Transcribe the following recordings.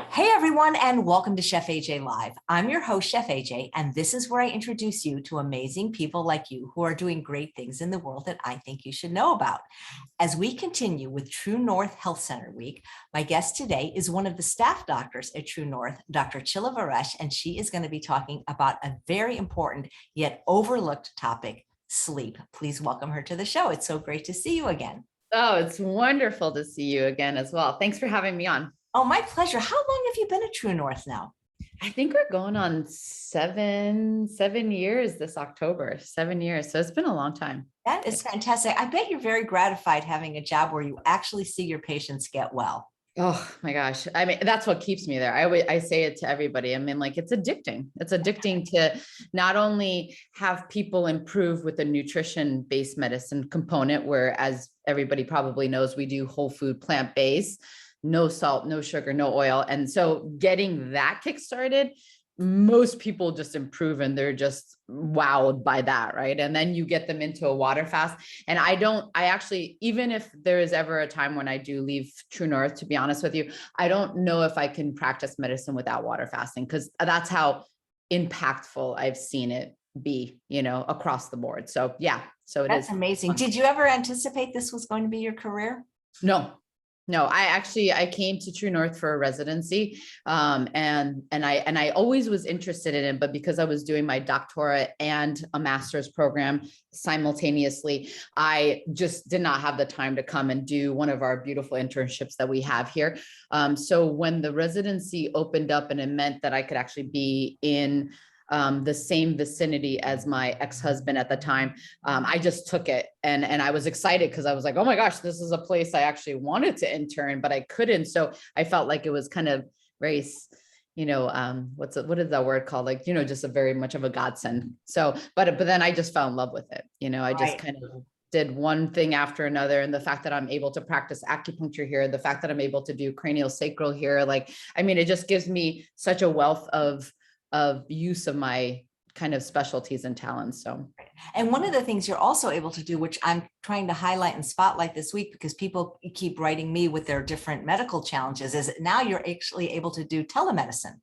Hey everyone, and welcome to Chef AJ Live. I'm your host, Chef AJ, and this is where I introduce you to amazing people like you who are doing great things in the world that I think you should know about. As we continue with TrueNorth Health Center Week, my guest today is one of the staff doctors at TrueNorth, Dr. Csilla Veress, and she is going to be talking about a very important yet overlooked topic, sleep. Please welcome her to the show. It's so great to see you again. Oh, it's wonderful to see you again as well. Thanks for having me on. Oh, my pleasure. How long have you been at TrueNorth now? I think we're going on seven years this October, 7 years. So it's been a long time. That is fantastic. I bet you're very gratified having a job where you actually see your patients get well. Oh my gosh. I mean, that's what keeps me there. I say it to everybody. I mean, like, it's addicting. It's addicting to not only have people improve with the nutrition-based medicine component, where, as everybody probably knows, we do whole food, plant-based, no salt, no sugar, no oil. And so getting that kick-started, most people just improve and they're just wowed by that, right? And then you get them into a water fast. And I actually, even if there is ever a time when I do leave TrueNorth, to be honest with you, I don't know if I can practice medicine without water fasting, because that's how impactful I've seen it be, across the board. So yeah, so that's amazing. Did you ever anticipate this was going to be your career? No, I came to TrueNorth for a residency, and I always was interested in it, but because I was doing my doctorate and a master's program simultaneously, I just did not have the time to come and do one of our beautiful internships that we have here. So when the residency opened up and it meant that I could actually be in the same vicinity as my ex-husband at the time, I just took it, and I was excited because I was like, oh my gosh, this is a place I actually wanted to intern, but I couldn't. So I felt like it was kind of very, what is that word called? Like, just a very much of a godsend. So, but then I just fell in love with it. I just kind of did one thing after another. And the fact that I'm able to practice acupuncture here, the fact that I'm able to do cranial sacral here, it just gives me such a wealth of use of my kind of specialties and talents. So, and one of the things you're also able to do, which I'm trying to highlight and spotlight this week, because people keep writing me with their different medical challenges, is now you're actually able to do telemedicine.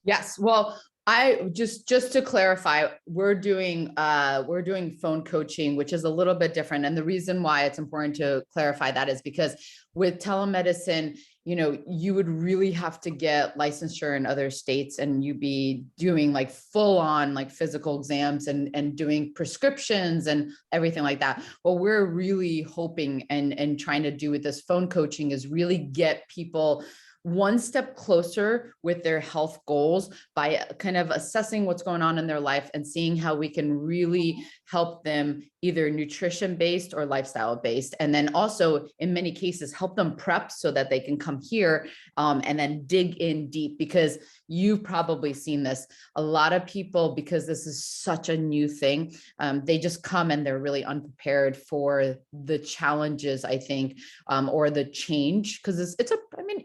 Yes. Well, I just to clarify, we're doing phone coaching, which is a little bit different. And the reason why it's important to clarify that is because with telemedicine, you would really have to get licensure in other states, and you'd be doing like full on like physical exams and doing prescriptions and everything like that. What we're really hoping and trying to do with this phone coaching is really get people one step closer with their health goals by kind of assessing what's going on in their life and seeing how we can really help them, either nutrition based or lifestyle based. And then also in many cases, help them prep so that they can come here and then dig in deep, because you've probably seen this. A lot of people, because this is such a new thing, they just come and they're really unprepared for the challenges, I think, or the change, because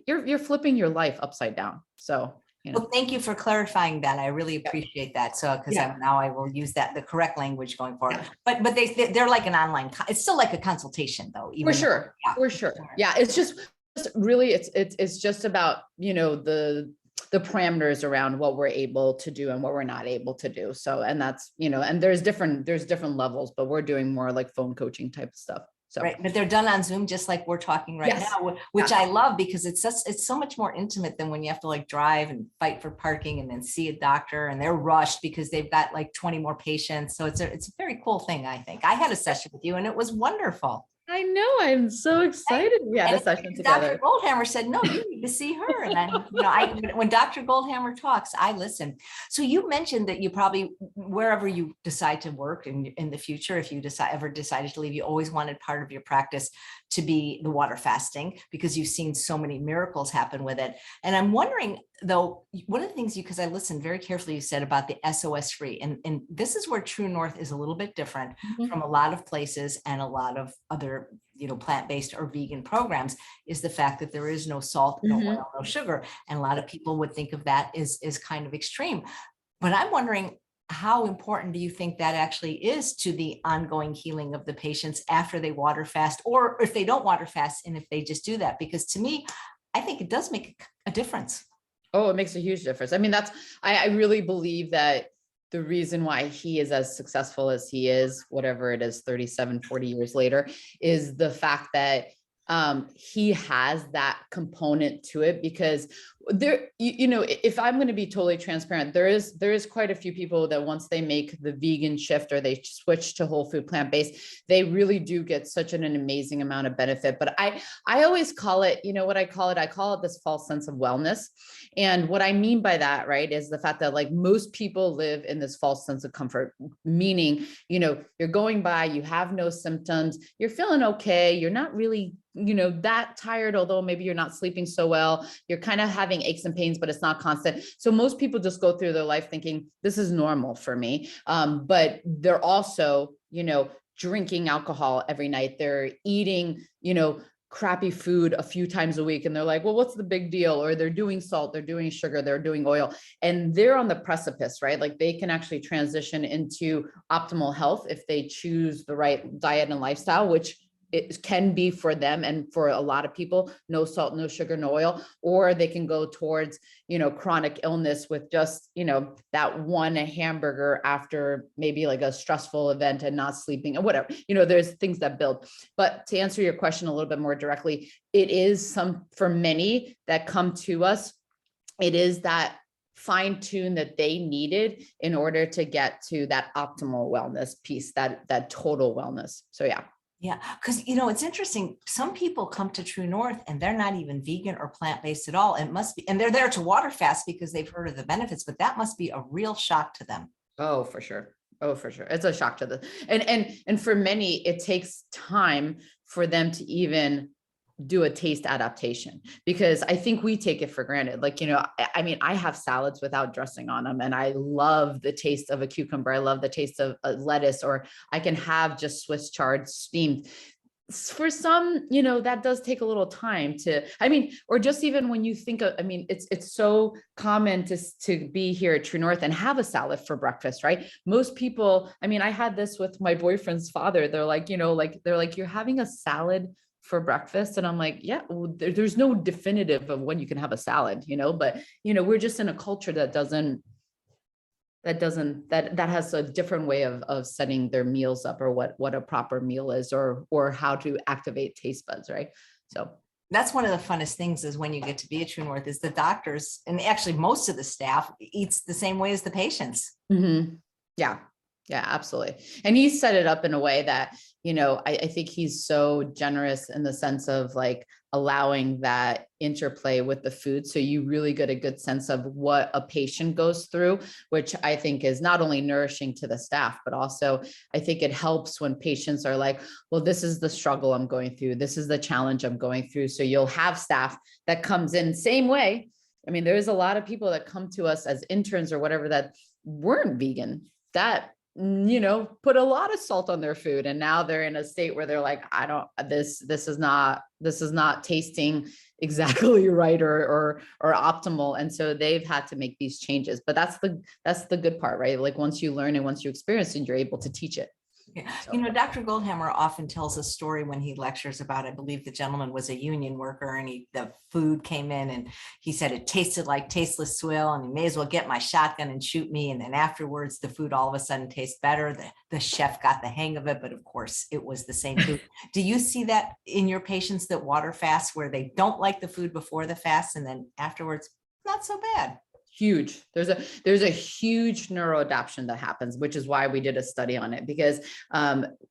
you're flipping your life upside down. So, Well, thank you for clarifying that. I really appreciate that. So, because now I will use the correct language going forward. But they're like an online. It's still like a consultation, though. For sure. Yeah, it's just really it's just about the parameters around what we're able to do and what we're not able to do. So, and that's and there's different levels, but we're doing more like phone coaching type of stuff. So. Right, but they're done on Zoom, just like we're talking right now, which I love, because it's so much more intimate than when you have to like drive and fight for parking and then see a doctor, and they're rushed because they've got like 20 more patients. So it's a very cool thing. I think I had a session with you and it was wonderful. I know. I'm so excited. We had a session together. Dr. Goldhammer said, no, you need to see her. And then, when Dr. Goldhammer talks, I listen. So you mentioned that you probably, wherever you decide to work in the future, if you ever decided to leave, you always wanted part of your practice to be the water fasting, because you've seen so many miracles happen with it. And I'm wondering, though, one of the things because I listened very carefully, you said about the SOS free, and this is where TrueNorth is a little bit different from a lot of places and a lot of other, plant-based or vegan programs, is the fact that there is no salt, no oil, no sugar. And a lot of people would think of that as kind of extreme. But I'm wondering, how important do you think that actually is to the ongoing healing of the patients after they water fast, or if they don't water fast, and if they just do that? Because to me, I think it does make a difference. Oh, it makes a huge difference. I mean, I really believe that the reason why he is as successful as he is, whatever it is, 37, 40 years later, is the fact that he has that component to it. Because there, if I'm going to be totally transparent, there is quite a few people that once they make the vegan shift or they switch to whole food plant-based, they really do get such an amazing amount of benefit. But I always call it, what I call it? I call it this false sense of wellness. And what I mean by that, right, is the fact that like most people live in this false sense of comfort, meaning, you're going by, you have no symptoms, you're feeling okay, you're not really that tired, although maybe you're not sleeping so well, you're kind of having aches and pains, but it's not constant. So most people just go through their life thinking this is normal for me. But they're also, drinking alcohol every night. They're eating, crappy food a few times a week. And they're like, well, what's the big deal? Or they're doing salt, they're doing sugar, they're doing oil, and they're on the precipice, right? Like they can actually transition into optimal health if they choose the right diet and lifestyle, which it can be for them. And for a lot of people, no salt, no sugar, no oil, or they can go towards, chronic illness with just, that one hamburger after maybe like a stressful event and not sleeping or whatever, there's things that build. But to answer your question a little bit more directly, it is for many that come to us, it is that fine tune that they needed in order to get to that optimal wellness piece, that total wellness. So yeah. Yeah, because it's interesting. Some people come to True North and they're not even vegan or plant-based at all. It must be, and they're there to water fast because they've heard of the benefits, but that must be a real shock to them. Oh, for sure. Oh, for sure. It's a shock to them. And for many, it takes time for them to even do a taste adaptation, because I think we take it for granted. Like, I mean, I have salads without dressing on them and I love the taste of a cucumber. I love the taste of a lettuce, or I can have just Swiss chard steamed. For some, that does take a little time or just even when you think of, it's so common to be here at True North and have a salad for breakfast, right? Most people, I had this with my boyfriend's father. They're like, you're having a salad for breakfast. And I'm like, yeah, well, there's no definitive of when you can have a salad, but, we're just in a culture that has a different way of setting their meals up, or what a proper meal is, or how to activate taste buds. Right. So that's one of the funnest things is when you get to be at True North is the doctors, and actually most of the staff eats the same way as the patients. Mm-hmm. Yeah. Yeah, absolutely. And he set it up in a way that, I think he's so generous in the sense of like allowing that interplay with the food. So you really get a good sense of what a patient goes through, which I think is not only nourishing to the staff, but also I think it helps when patients are like, well, this is the struggle I'm going through. This is the challenge I'm going through. So you'll have staff that comes in same way. There's a lot of people that come to us as interns or whatever that weren't vegan, that put a lot of salt on their food. And now they're in a state where they're like, this is not tasting exactly right or optimal. And so they've had to make these changes, but that's the good part, right? Like once you learn and once you experience it, you're able to teach it. Yeah. So. Dr. Goldhammer often tells a story when he lectures about, I believe the gentleman was a union worker and the food came in and he said it tasted like tasteless swill and he may as well get my shotgun and shoot me. And then afterwards, the food all of a sudden tastes better. The chef got the hang of it, but of course it was the same food. Do you see that in your patients that water fast where they don't like the food before the fast and then afterwards, not so bad? Huge. There's a huge neuroadaptation that happens, which is why we did a study on it, because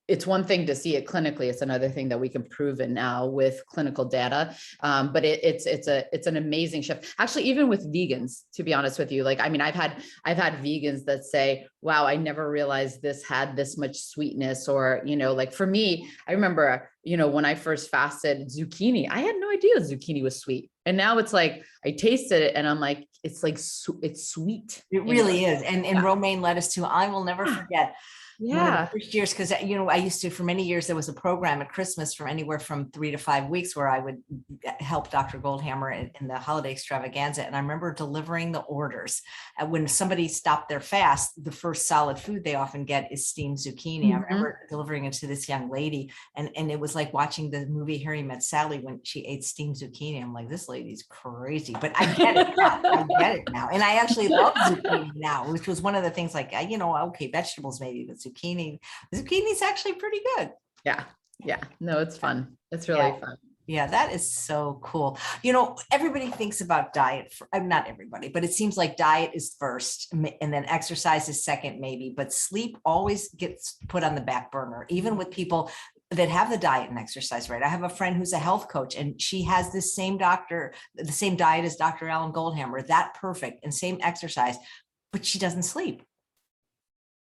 it's one thing to see it clinically. It's another thing that we can prove it now with clinical data. But it's an amazing shift. Actually, even with vegans, to be honest with you, like, I've had vegans that say, wow, I never realized this had this much sweetness, or, like for me, I remember, when I first fasted zucchini, I had no idea zucchini was sweet. And now it's like, I tasted it and I'm like, it's like, it's sweet. It really is. And romaine lettuce too. I will never forget. one of the Yeah. first years, because I used to, for many years, there was a program at Christmas from anywhere from 3 to 5 weeks where I would help Dr. Goldhammer in the holiday extravaganza. And I remember delivering the orders. And when somebody stopped their fast, the first solid food they often get is steamed zucchini. I remember delivering it to this young lady, and it was like watching the movie Harry Met Sally when she ate steamed zucchini. I'm like, this lady's crazy, but I get it now. I get it now. And I actually love zucchini now, which was one of the things, like, okay, vegetables maybe, but zucchini's actually pretty good. Yeah. Yeah. No, it's fun. It's really fun. Yeah, that is so cool. Everybody thinks about diet. Not everybody, but it seems like diet is first and then exercise is second, maybe, but sleep always gets put on the back burner, even with people that have the diet and exercise, right? I have a friend who's a health coach, and she has the same diet as Dr. Alan Goldhammer, that perfect, and same exercise, but she doesn't sleep.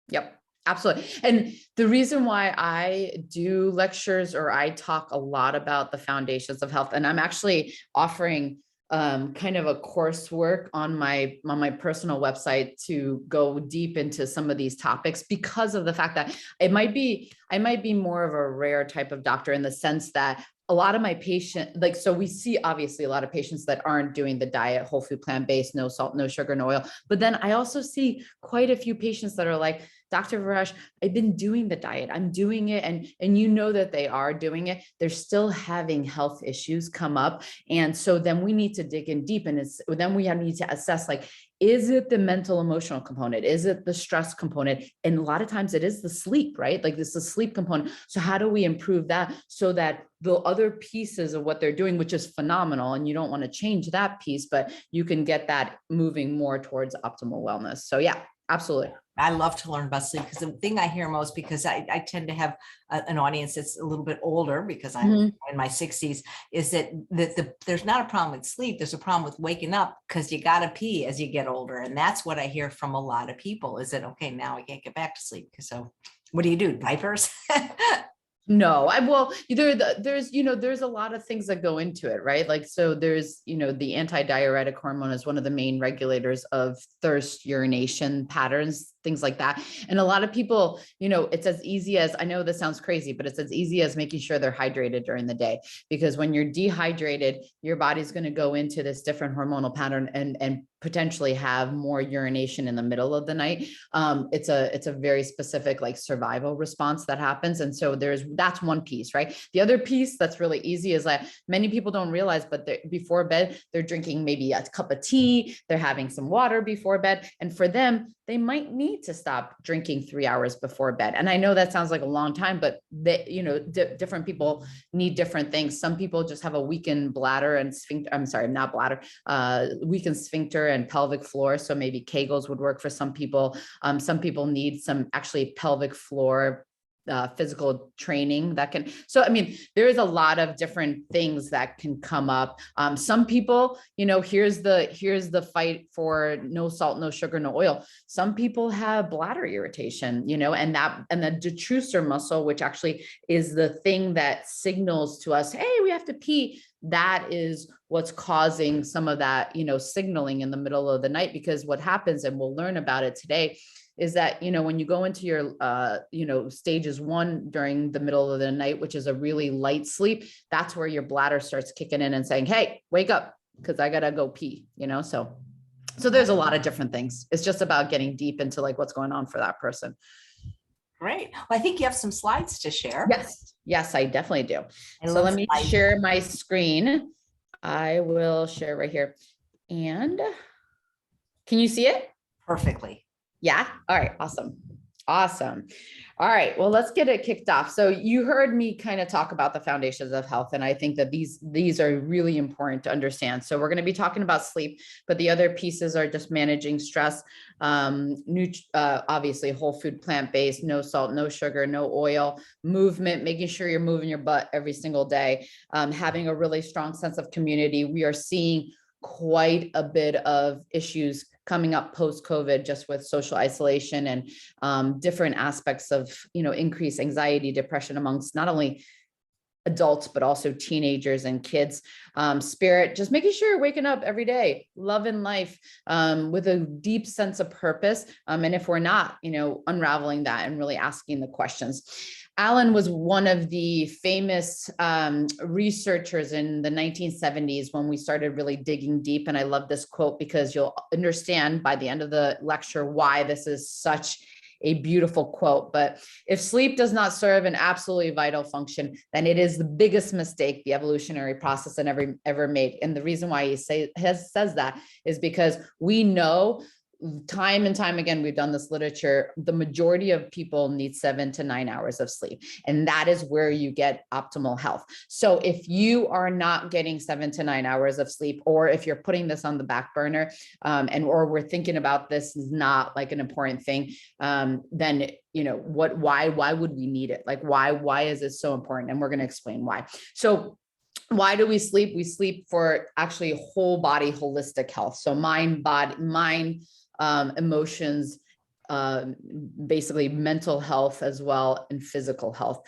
Yep. Absolutely. And the reason why I do lectures, or I talk a lot about the foundations of health, and I'm actually offering kind of a coursework on my personal website to go deep into some of these topics, because of the fact that I might be more of a rare type of doctor, in the sense that a lot of my patients, so we see obviously a lot of patients that aren't doing the diet, whole food, plant-based, no salt, no sugar, no oil. But then I also see quite a few patients that are like, Dr. Veress, I've been doing the diet, I'm doing it. And that they are doing it, they're still having health issues come up. And so then we need to dig in deep, and then we need to assess, like, is it the mental emotional component? Is it the stress component? And a lot of times it is the sleep, right? Like, this is the sleep component. So how do we improve that so that the other pieces of what they're doing, which is phenomenal, and you don't want to change that piece, but you can get that moving more towards optimal wellness. So yeah, absolutely. I love to learn about sleep, because the thing I hear most, because I tend to have an audience that's a little bit older, because I'm in my 60s, is that there's not a problem with sleep. There's a problem with waking up, because you got to pee as you get older. And that's what I hear from a lot of people, is that, okay, now I can't get back to sleep. So what do? Diapers? No, there's a lot of things that go into it, right? Like, so there's, the antidiuretic hormone is one of the main regulators of thirst, urination patterns, things like that. And a lot of people, it's as easy as, I know this sounds crazy, but it's as easy as making sure they're hydrated during the day, because when you're dehydrated, your body's going to go into this different hormonal pattern and potentially have more urination in the middle of the night. It's a very specific, like, survival response that happens. And so that's one piece, right? The other piece that's really easy is that many people don't realize, but before bed, they're drinking maybe a cup of tea, they're having some water before bed. And for them, they might need to stop drinking 3 hours before bed. And I know that sounds like a long time, but different people need different things. Some people just have a weakened bladder and weakened sphincter and pelvic floor. So maybe Kegels would work for some people. Some people need some actually pelvic floor physical training so, I mean, there is a lot of different things that can come up. Some people, here's the fight for no salt, no sugar, no oil. Some people have bladder irritation, and the detrusor muscle, which actually is the thing that signals to us, hey, we have to pee. That is what's causing some of that, signaling in the middle of the night. Because what happens, and we'll learn about it today, is that, when you go into your, stages 1 during the middle of the night, which is a really light sleep, that's where your bladder starts kicking in and saying, hey, wake up, because I got to go pee, so there's a lot of different things. It's just about getting deep into, like, what's going on for that person. Great. Well, I think you have some slides to share. Yes, I definitely do. So let me share my screen. I will share right here. And can you see it? Perfectly. Yeah. All right. Awesome. All right. Well, let's get it kicked off. So you heard me kind of talk about the foundations of health. And I think that these are really important to understand. So we're going to be talking about sleep, but the other pieces are just managing stress, obviously whole food, plant-based, no salt, no sugar, no oil, movement, making sure you're moving your butt every single day, having a really strong sense of community. We are seeing quite a bit of issues coming up post-COVID, just with social isolation and different aspects of, increased anxiety, depression amongst not only adults, but also teenagers and kids. Spirit, just making sure you're waking up every day, loving life, with a deep sense of purpose. And if we're not, unraveling that and really asking the questions. Alan was one of the famous researchers in the 1970s when we started really digging deep. And I love this quote because you'll understand by the end of the lecture why this is such a beautiful quote. But if sleep does not serve an absolutely vital function, then it is the biggest mistake the evolutionary process ever made. And the reason why he says that is because we know time and time again, we've done this literature, the majority of people need 7 to 9 hours of sleep. And that is where you get optimal health. So if you are not getting 7 to 9 hours of sleep, or if you're putting this on the back burner, or we're thinking about this is not like an important thing, then why would we need it? Like, why is it so important? And we're going to explain why. So why do we sleep? We sleep for actually whole body, holistic health. So mind, emotions, basically mental health as well, and physical health.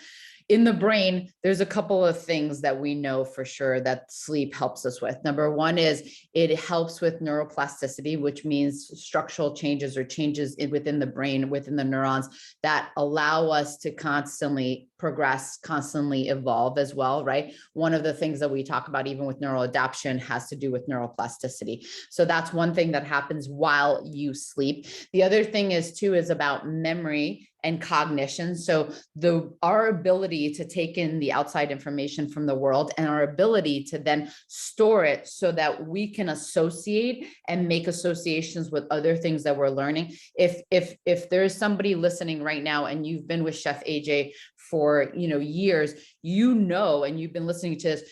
In the brain, there's a couple of things that we know for sure that sleep helps us with. Number one is it helps with neuroplasticity, which means structural changes or changes within the brain, within the neurons that allow us to constantly progress, constantly evolve as well, right? One of the things that we talk about even with neural adaptation has to do with neuroplasticity. So that's one thing that happens while you sleep. The other thing is about memory and cognition. So our ability to take in the outside information from the world and our ability to then store it so that we can associate and make associations with other things that we're learning. If there's somebody listening right now and you've been with Chef AJ for years, and you've been listening to this,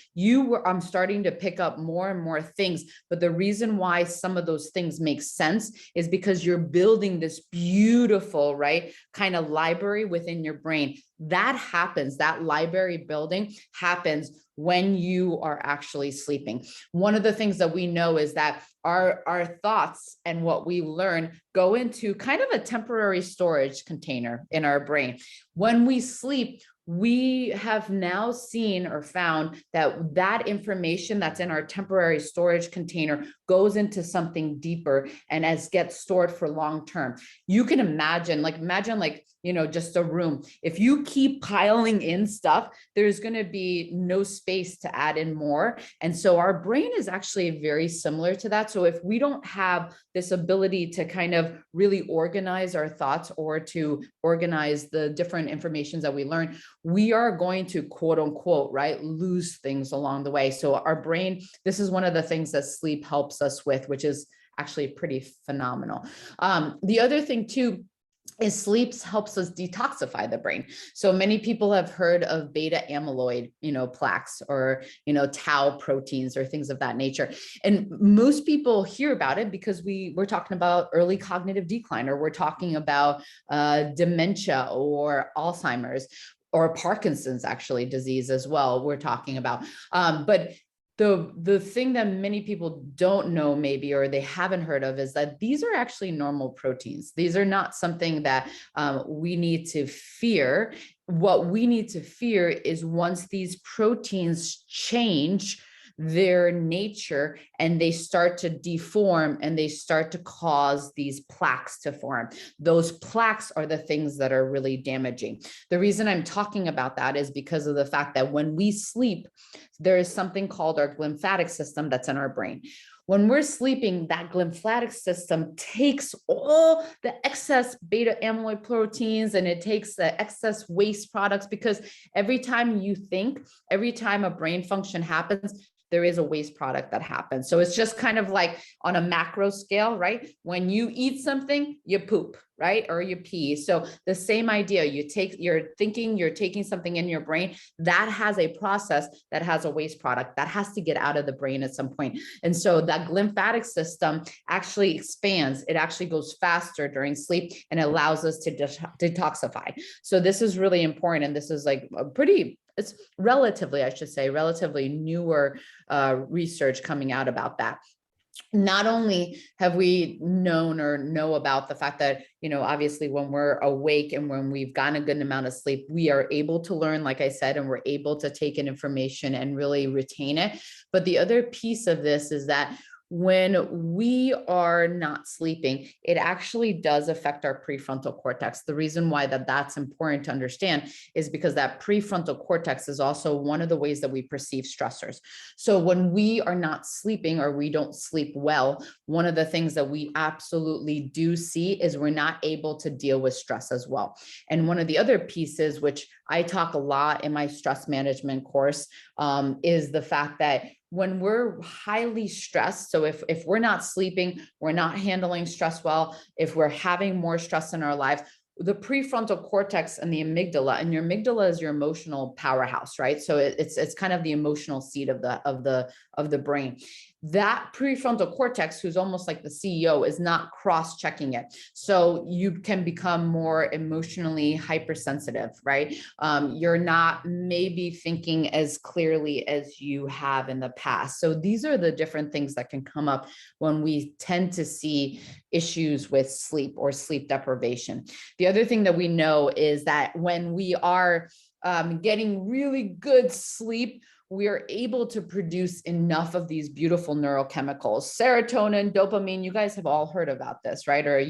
I'm starting to pick up more and more things. But the reason why some of those things make sense is because you're building this beautiful, right, kind of library within your brain. That happens, that library building happens when you are actually sleeping. One of the things that we know is that our thoughts and what we learn go into kind of a temporary storage container in our brain. When we sleep, we have now seen or found that information that's in our temporary storage container goes into something deeper and gets stored for long term. You can imagine just a room. If you keep piling in stuff, there's going to be no space to add in more. And so our brain is actually very similar to that. So if we don't have this ability to kind of really organize our thoughts or to organize the different informations that we learn, we are going to quote unquote, right, lose things along the way. So our brain, this is one of the things that sleep helps us with, which is actually pretty phenomenal. The other thing too is sleep helps us detoxify the brain. So many people have heard of beta amyloid, plaques, or, tau proteins or things of that nature. And most people hear about it because we're talking about early cognitive decline, or we're talking about dementia or Alzheimer's or Parkinson's actually disease as well. We're talking about, but the thing that many people don't know maybe, or they haven't heard of, is that these are actually normal proteins. These are not something that we need to fear. What we need to fear is once these proteins change their nature and they start to deform and they start to cause these plaques to form. Those plaques are the things that are really damaging. The reason I'm talking about that is because of the fact that when we sleep, there is something called our glymphatic system that's in our brain. When we're sleeping, that glymphatic system takes all the excess beta amyloid proteins and it takes the excess waste products, because every time you think, every time a brain function happens, there is a waste product that happens. So it's just kind of like on a macro scale, right? When you eat something, you poop, right? Or you pee. So the same idea, you're taking something in your brain that has a process that has a waste product that has to get out of the brain at some point. And so that lymphatic system actually expands. It actually goes faster during sleep and allows us to detoxify. So this is really important. And this is like it's relatively newer research coming out about that. not only have we known or know about the fact that, obviously when we're awake and when we've gotten a good amount of sleep, we are able to learn, like I said, and we're able to take in information and really retain it. But the other piece of this is that when we are not sleeping, it actually does affect our prefrontal cortex. The reason why that's important to understand is because that prefrontal cortex is also one of the ways that we perceive stressors. So when we are not sleeping or we don't sleep well, one of the things that we absolutely do see is we're not able to deal with stress as well. And one of the other pieces, which I talk a lot in my stress management course, is the fact that when we're highly stressed, so if we're not sleeping, we're not handling stress well, if we're having more stress in our lives, the prefrontal cortex and the amygdala, and your amygdala is your emotional powerhouse, right? So it's kind of the emotional seat of the brain. That prefrontal cortex, who's almost like the CEO, is not cross-checking it. So you can become more emotionally hypersensitive, right? You're not maybe thinking as clearly as you have in the past. So these are the different things that can come up when we tend to see issues with sleep or sleep deprivation. The other thing that we know is that when we are getting really good sleep, we are able to produce enough of these beautiful neurochemicals, serotonin, dopamine. You guys have all heard about this, right? Or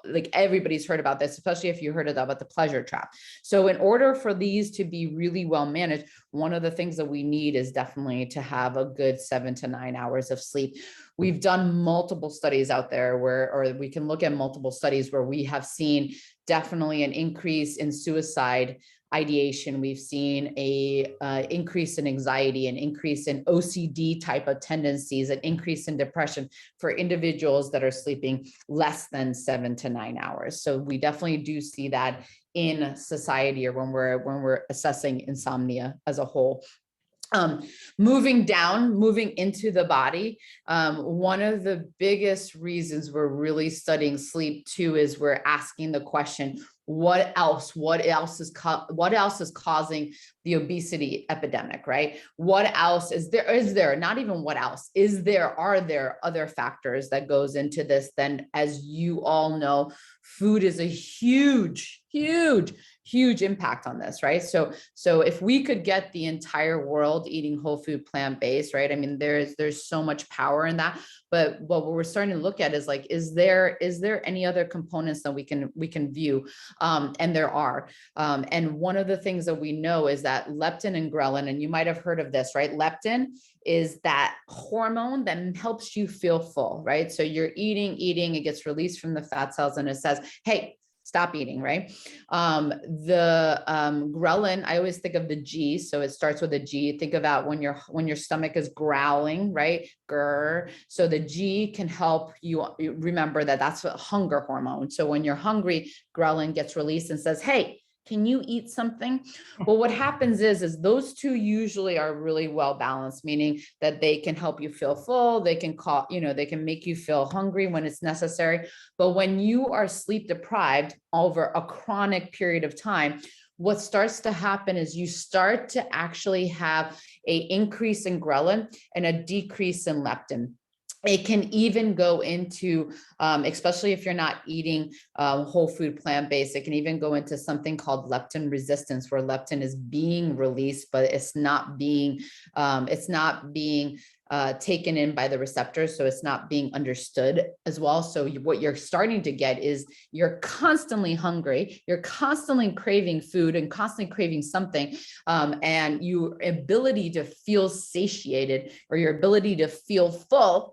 like everybody's heard about this, especially if you heard about the pleasure trap. So in order for these to be really well managed, one of the things that we need is definitely to have a good 7 to 9 hours of sleep. We've done multiple studies out there or we can look at multiple studies where we have seen definitely an increase in suicide ideation. We've seen a increase in anxiety, an increase in OCD type of tendencies, an increase in depression for individuals that are sleeping less than 7 to 9 hours. So we definitely do see that in society, or when we're assessing insomnia as a whole. Moving into the body, one of the biggest reasons we're really studying sleep too is we're asking the question, what else is causing the obesity epidemic, right? What else is there, not even what else are there other factors that goes into this? Then, as you all know, food is a huge impact on this, right? So if we could get the entire world eating whole food, plant-based, right? I mean, there's so much power in that. But what we're starting to look at is like, is there any other components that we can view? And there are. And one of the things that we know is that leptin and ghrelin, and you might have heard of this, right? Leptin is that hormone that helps you feel full, right? So you're eating, it gets released from the fat cells and it says, hey, stop eating, right? The ghrelin, I always think of the G, so it starts with a G. Think about when your stomach is growling, right? Grr. So the G can help you remember that that's a hunger hormone. So when you're hungry, ghrelin gets released and says, hey, can you eat something? Well, what happens is those two usually are really well balanced, meaning that they can help you feel full. They can they can make you feel hungry when it's necessary. But when you are sleep deprived over a chronic period of time, what starts to happen is you start to actually have an increase in ghrelin and a decrease in leptin. It can even go into, especially if you're not eating whole food, plant-based, it can even go into something called leptin resistance, where leptin is being released, but it's not being taken in by the receptors. So it's not being understood as well. So what you're starting to get is you're constantly hungry, you're constantly craving food and constantly craving something. And your ability to feel satiated or your ability to feel full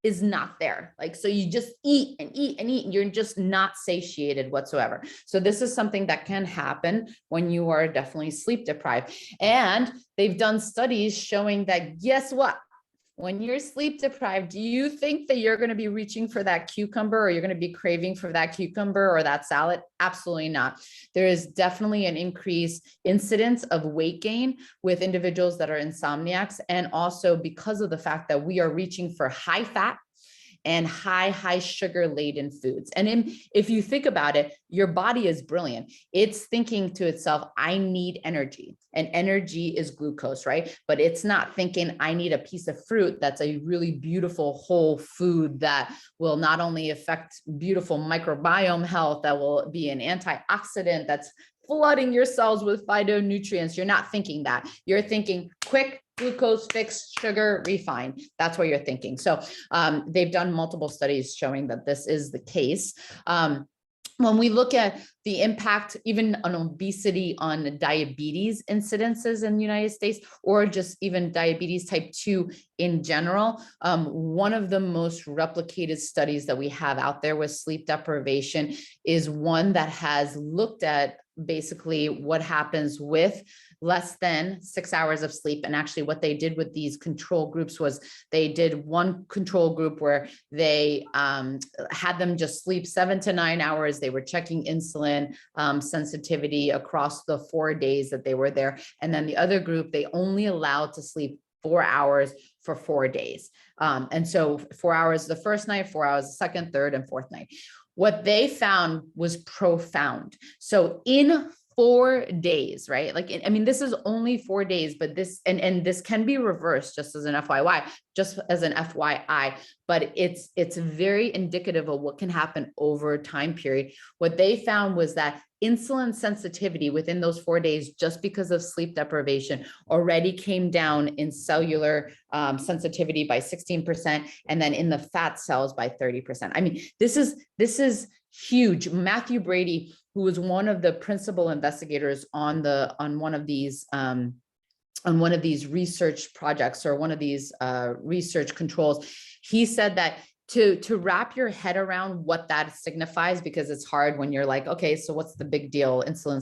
is not there. Like, so you just eat and eat and eat, and you're just not satiated whatsoever. So this is something that can happen when you are definitely sleep deprived. And they've done studies showing that, guess what? When you're sleep deprived, do you think that you're going to be reaching for that cucumber, or you're going to be craving for that cucumber or that salad? Absolutely not. There is definitely an increased incidence of weight gain with individuals that are insomniacs. And also because of the fact that we are reaching for high fat and high sugar laden foods. And if you think about it, your body is brilliant. It's thinking to itself, I need energy, and energy is glucose, right? But it's not thinking I need a piece of fruit that's a really beautiful whole food that will not only affect beautiful microbiome health, that will be an antioxidant that's flooding your cells with phytonutrients. You're not thinking that. You're thinking quick glucose fix, sugar, refine. That's what you're thinking. So they've done multiple studies showing that this is the case. When we look at the impact, even on obesity, on diabetes incidences in the United States, or just even diabetes type 2 in general, one of the most replicated studies that we have out there with sleep deprivation is one that has looked at basically what happens with less than 6 hours of sleep. And actually what they did with these control groups was they did one control group where they had them just sleep 7 to 9 hours. They were checking insulin sensitivity across the 4 days that they were there. And then the other group, they only allowed to sleep 4 hours for 4 days. And so 4 hours the first night, 4 hours the second, third, and fourth night. What they found was profound. So in 4 days, right? Like, I mean, this is only 4 days, but this, and this can be reversed just as an FYI, just as an FYI, but it's very indicative of what can happen over a time period. What they found was that insulin sensitivity within those 4 days, just because of sleep deprivation, already came down in cellular sensitivity by 16%, and then in the fat cells by 30%. I mean, this is huge. Matthew Brady, who was one of the principal investigators on one of these research projects, or one of these research controls, he said that to wrap your head around what that signifies, because it's hard when you're like, okay, so what's the big deal? Insulin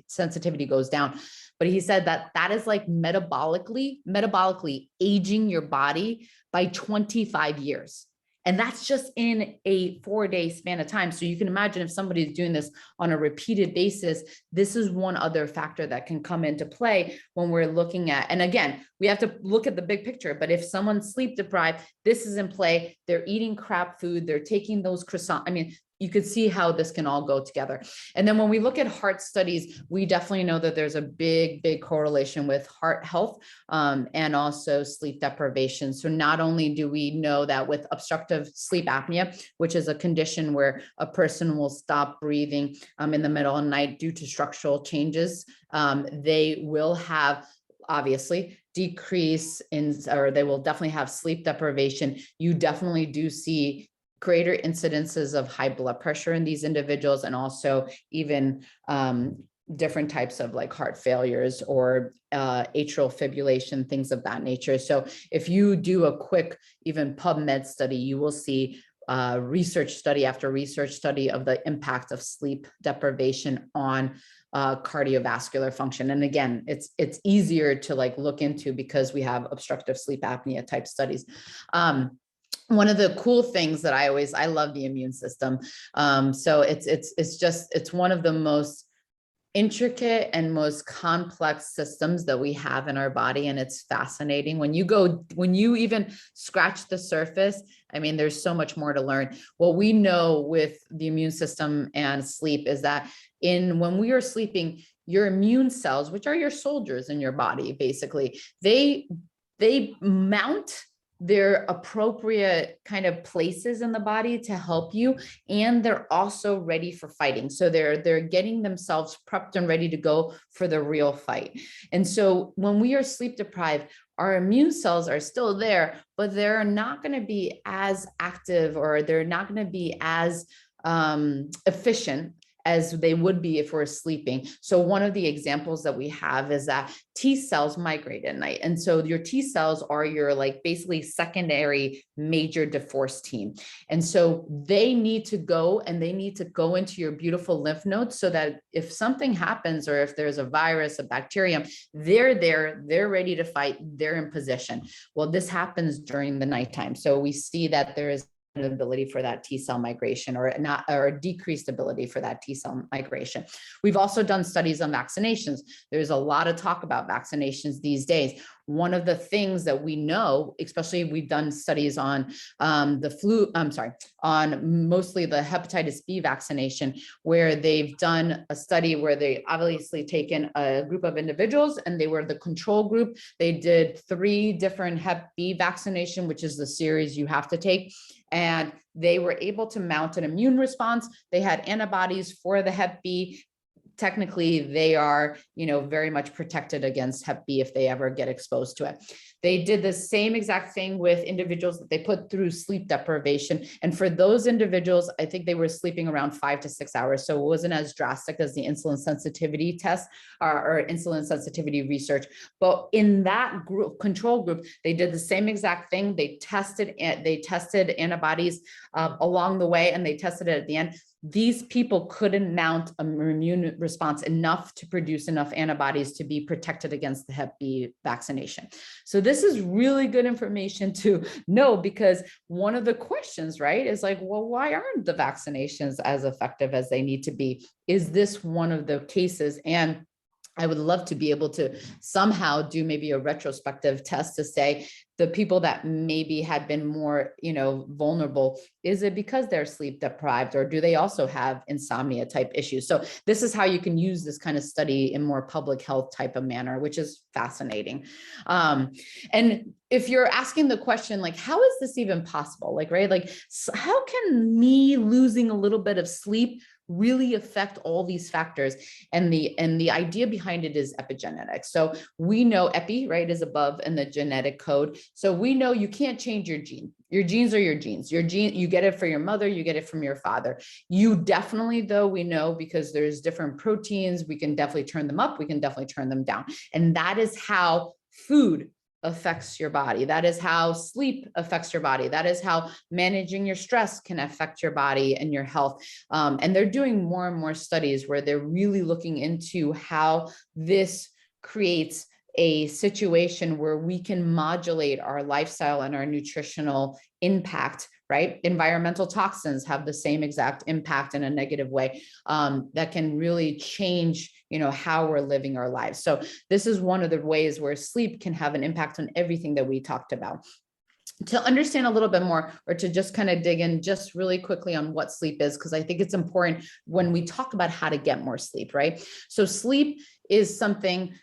sensitivity goes down. But he said that is like metabolically aging your body by 25 years. And that's just in a 4-day span of time. So you can imagine if somebody's doing this on a repeated basis, this is one other factor that can come into play when we're looking at, and again, we have to look at the big picture, but if someone's sleep deprived, this is in play. They're eating crap food. They're taking those croissants. I mean, you could see how this can all go together. And then when we look at heart studies, we definitely know that there's a big correlation with heart health and also sleep deprivation. So not only do we know that with obstructive sleep apnea, which is a condition where a person will stop breathing in the middle of the night due to structural changes, they will have, obviously, decrease in, or they will definitely have sleep deprivation. You definitely do see greater incidences of high blood pressure in these individuals, and also even different types of like heart failures or atrial fibrillation, things of that nature. So if you do a quick, even PubMed study, you will see research study after research study of the impact of sleep deprivation on cardiovascular function. And again, it's easier to like look into because we have obstructive sleep apnea type studies. One of the cool things that I love the immune system. So it's one of the most intricate and most complex systems that we have in our body. And it's fascinating when you even scratch the surface. I mean, there's so much more to learn. What we know with the immune system and sleep is that when we are sleeping, your immune cells, which are your soldiers in your body, basically, they mount their appropriate kind of places in the body to help you. And they're also ready for fighting. So they're getting themselves prepped and ready to go for the real fight. And so when we are sleep deprived, our immune cells are still there, but they're not going to be as active, or they're not going to be as efficient as they would be if we're sleeping. So one of the examples that we have is that T cells migrate at night. And so your T cells are your like basically secondary major defense team. And so they need to go into your beautiful lymph nodes so that if something happens, or if there's a virus, a bacterium, they're there, they're ready to fight, they're in position. Well, this happens during the nighttime. So we see that there is an ability for that T cell migration, or a decreased ability for that T cell migration. We've also done studies on vaccinations. There's a lot of talk about vaccinations these days. one of the things that we know, especially we've done studies on on mostly the hepatitis B vaccination, where they've done a study where they obviously taken a group of individuals and they were the control group. They did 3 different Hep B vaccination, which is the series you have to take. And they were able to mount an immune response. They had antibodies for the Hep B. Technically, they are, very much protected against Hep B if they ever get exposed to it. They did the same exact thing with individuals that they put through sleep deprivation. And for those individuals, I think they were sleeping around 5 to 6 hours. So it wasn't as drastic as the insulin sensitivity test or insulin sensitivity research. But in that group, control group, they did the same exact thing. They tested antibodies along the way, and they tested it at the end. These people couldn't mount an immune response enough to produce enough antibodies to be protected against the Hep B vaccination. So this is really good information to know, because one of the questions, right, is like, well, why aren't the vaccinations as effective as they need to be? Is this one of the cases? And I would love to be able to somehow do maybe a retrospective test to say the people that maybe had been more, vulnerable, is it because they're sleep deprived, or do they also have insomnia type issues? So this is how you can use this kind of study in more public health type of manner, which is fascinating. And if you're asking the question, like, how is this even possible? How can me losing a little bit of sleep really affect all these factors? And the idea behind it is epigenetics. So we know epi, right, is above in the genetic code. So we know you can't change your gene. Your genes are your genes. Your gene, you get it from your mother, you get it from your father. You definitely, though, we know, because there's different proteins, we can definitely turn them up, we can definitely turn them down. And that is how food affects your body. That is how sleep affects your body. That is how managing your stress can affect your body and your health. And they're doing more and more studies where they're really looking into how this creates a situation where we can modulate our lifestyle and our nutritional impact, right? Environmental toxins have the same exact impact in a negative way that can really change, how we're living our lives. So this is one of the ways where sleep can have an impact on everything that we talked about. To understand a little bit more, or to just kind of dig in just really quickly on what sleep is, because I think it's important when we talk about how to get more sleep, right? So sleep is something,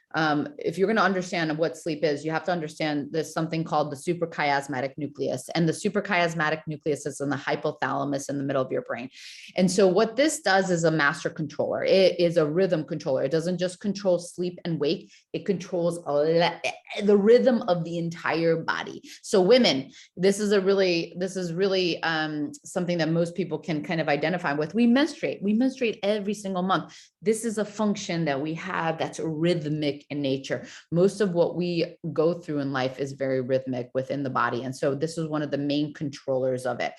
if you're going to understand what sleep is, you have to understand there's something called the suprachiasmatic nucleus. And the suprachiasmatic nucleus is in the hypothalamus in the middle of your brain. And so what this does is a master controller. It is a rhythm controller. It doesn't just control sleep and wake. It controls the rhythm of the entire body. So women, this is really something that most people can kind of identify with. We menstruate every single month. This is a function that we have that's rhythmic in nature. Most of what we go through in life is very rhythmic within the body. And so this is one of the main controllers of it.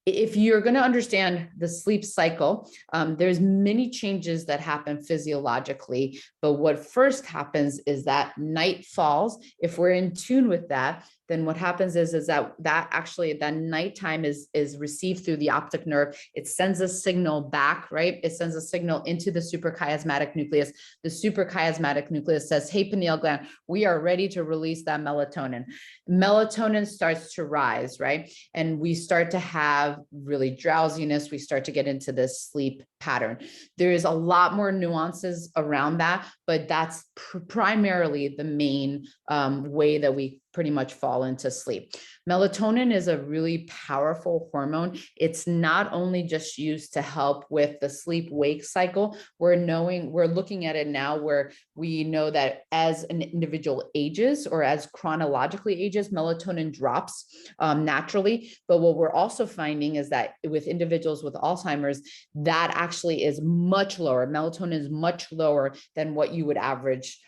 If you're going to understand the sleep cycle, there's many changes that happen physiologically, but what first happens is that night falls. If we're in tune with that, then what happens is that nighttime is received through the optic nerve. It sends a signal back, right? It sends a signal into the suprachiasmatic nucleus. The suprachiasmatic nucleus says, hey, pineal gland, we are ready to release that melatonin. Melatonin starts to rise, right? And we start to have really drowsiness. We start to get into this sleep pattern. There is a lot more nuances around that, but that's primarily the main way that we pretty much fall into sleep. Melatonin is a really powerful hormone. It's not only just used to help with the sleep-wake cycle. We're looking at it now where we know that as an individual ages, or as chronologically ages, melatonin drops naturally. But what we're also finding is that with individuals with Alzheimer's, that actually is much lower. Melatonin is much lower than what you would average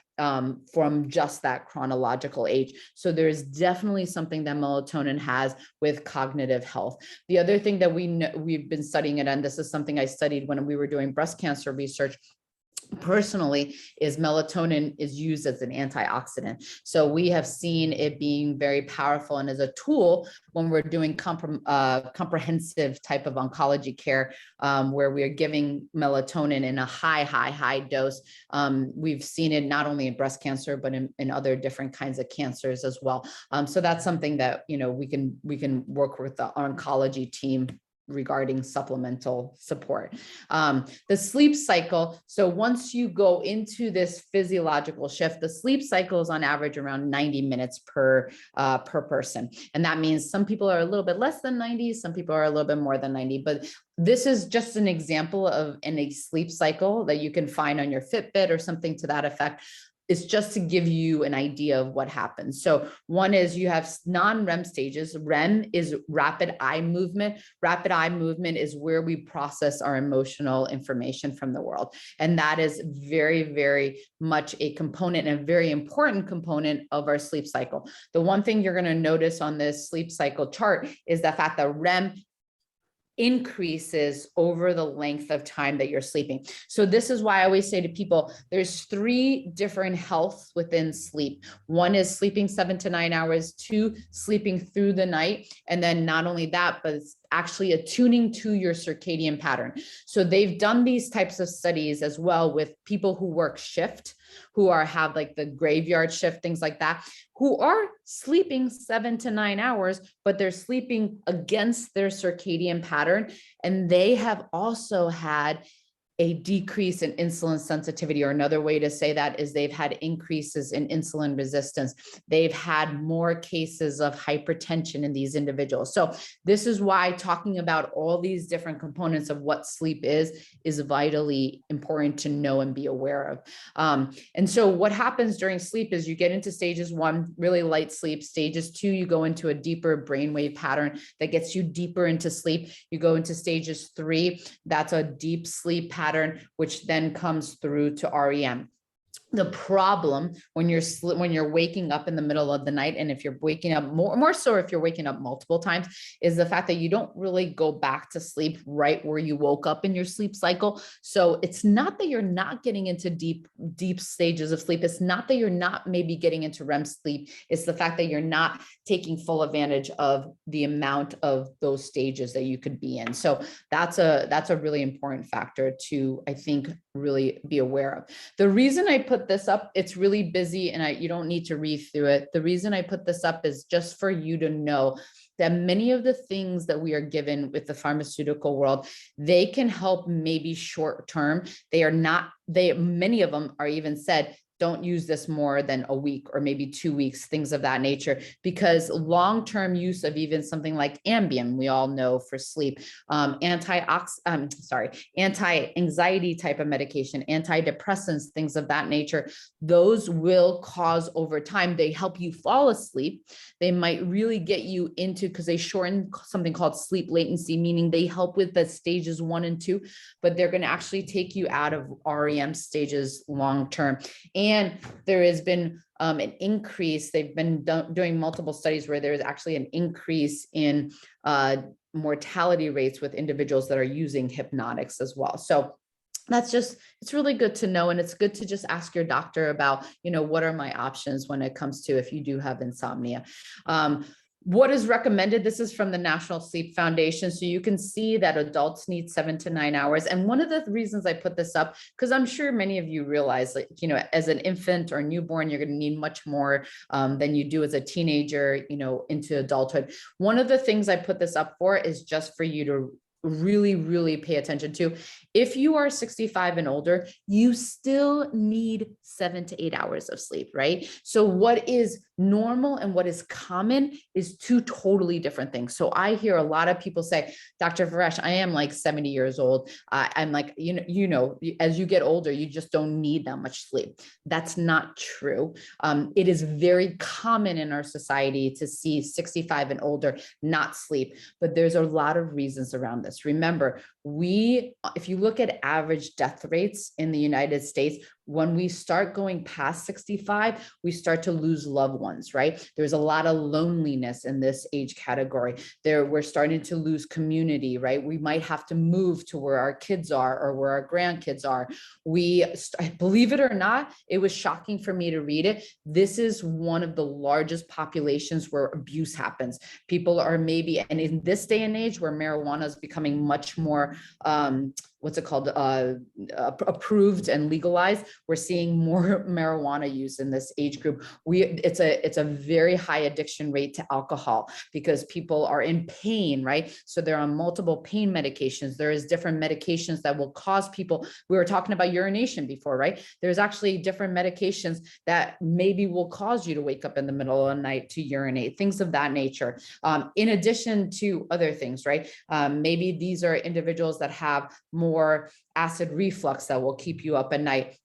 from just that chronological age. So there's definitely something that melatonin has with cognitive health. The other thing that we've been studying it, and this is something I studied when we were doing breast cancer research, personally is melatonin is used as an antioxidant. So we have seen it being very powerful and as a tool when we're doing comprehensive type of oncology care, where we are giving melatonin in a high dose. We've seen it not only in breast cancer, but in other different kinds of cancers as well. So that's something that, you know, we can work with the oncology team regarding supplemental support. The sleep cycle. So once you go into this physiological shift, the sleep cycle is on average around 90 minutes per person. And that means some people are a little bit less than 90, some people are a little bit more than 90, but this is just an example of a sleep cycle that you can find on your Fitbit or something to that effect. It's just to give you an idea of what happens. So one is you have non-REM stages. REM is rapid eye movement. Rapid eye movement is where we process our emotional information from the world. And that is very, very much a component and a very important component of our sleep cycle. The one thing you're going to notice on this sleep cycle chart is the fact that REM increases over the length of time that you're sleeping. So this is why I always say to people, there's 3 different healths within sleep. One is sleeping 7 to 9 hours, 2, sleeping through the night. And then not only that, but it's actually attuning to your circadian pattern. So they've done these types of studies as well with people who work shift, who have like the graveyard shift, things like that, who are sleeping 7 to 9 hours, but they're sleeping against their circadian pattern. And they have also had a decrease in insulin sensitivity, or another way to say that is they've had increases in insulin resistance. They've had more cases of hypertension in these individuals. So this is why talking about all these different components of what sleep is vitally important to know and be aware of. And so what happens during sleep is you get into stages 1, really light sleep. Stages 2, you go into a deeper brainwave pattern that gets you deeper into sleep. You go into stages 3, that's a deep sleep pattern, which then comes through to REM. The problem when you're waking up in the middle of the night, and if you're waking up more so if you're waking up multiple times, is the fact that you don't really go back to sleep right where you woke up in your sleep cycle. So it's not that you're not getting into deep stages of sleep. It's not that you're not maybe getting into REM sleep. It's the fact that you're not taking full advantage of the amount of those stages that you could be in. So that's a really important factor to, I think, really be aware of. The reason I put this up, it's really busy and you don't need to read through it. The reason I put this up is just for you to know that many of the things that we are given with the pharmaceutical world, they can help maybe short term. Many of them are even said, don't use this more than a week or maybe 2 weeks, things of that nature, because long-term use of even something like Ambien, we all know for sleep, anti-anxiety type of medication, antidepressants, things of that nature, those will cause over time, they help you fall asleep. They might really get you into, because they shorten something called sleep latency, meaning they help with the stages 1 and 2, but they're going to actually take you out of REM stages long-term. And there has been an increase. They've been doing multiple studies where there is actually an increase in mortality rates with individuals that are using hypnotics as well. So it's really good to know. And it's good to just ask your doctor about, what are my options when it comes to if you do have insomnia. What is recommended? This is from the National Sleep Foundation. So you can see that adults need 7 to 9 hours. And one of the reasons I put this up, because I'm sure many of you realize, as an infant or newborn, you're going to need much more than you do as a teenager, into adulthood. One of the things I put this up for is just for you to really, really pay attention to. If you are 65 and older, you still need 7 to 8 hours of sleep, right? So what is normal and what is common is 2 totally different things. So I hear a lot of people say, Dr. Veress, I am like 70 years old. I'm like, as you get older, you just don't need that much sleep. That's not true. It is very common in our society to see 65 and older not sleep, but there's a lot of reasons around this. Remember, if you look at average death rates in the United States, when we start going past 65, we start to lose loved ones, right? There's a lot of loneliness in this age category. We're starting to lose community, right? We might have to move to where our kids are or where our grandkids are. Believe it or not, it was shocking for me to read it. This is one of the largest populations where abuse happens. People are maybe, and in this day and age where marijuana is becoming much more, what's it called, approved and legalized, we're seeing more marijuana use in this age group. It's a very high addiction rate to alcohol because people are in pain, right? So they're on multiple pain medications. There is different medications that will cause people, we were talking about urination before, right? There's actually different medications that maybe will cause you to wake up in the middle of the night to urinate, things of that nature. In addition to other things, right? Maybe these are individuals that have more acid reflux that will keep you up at night.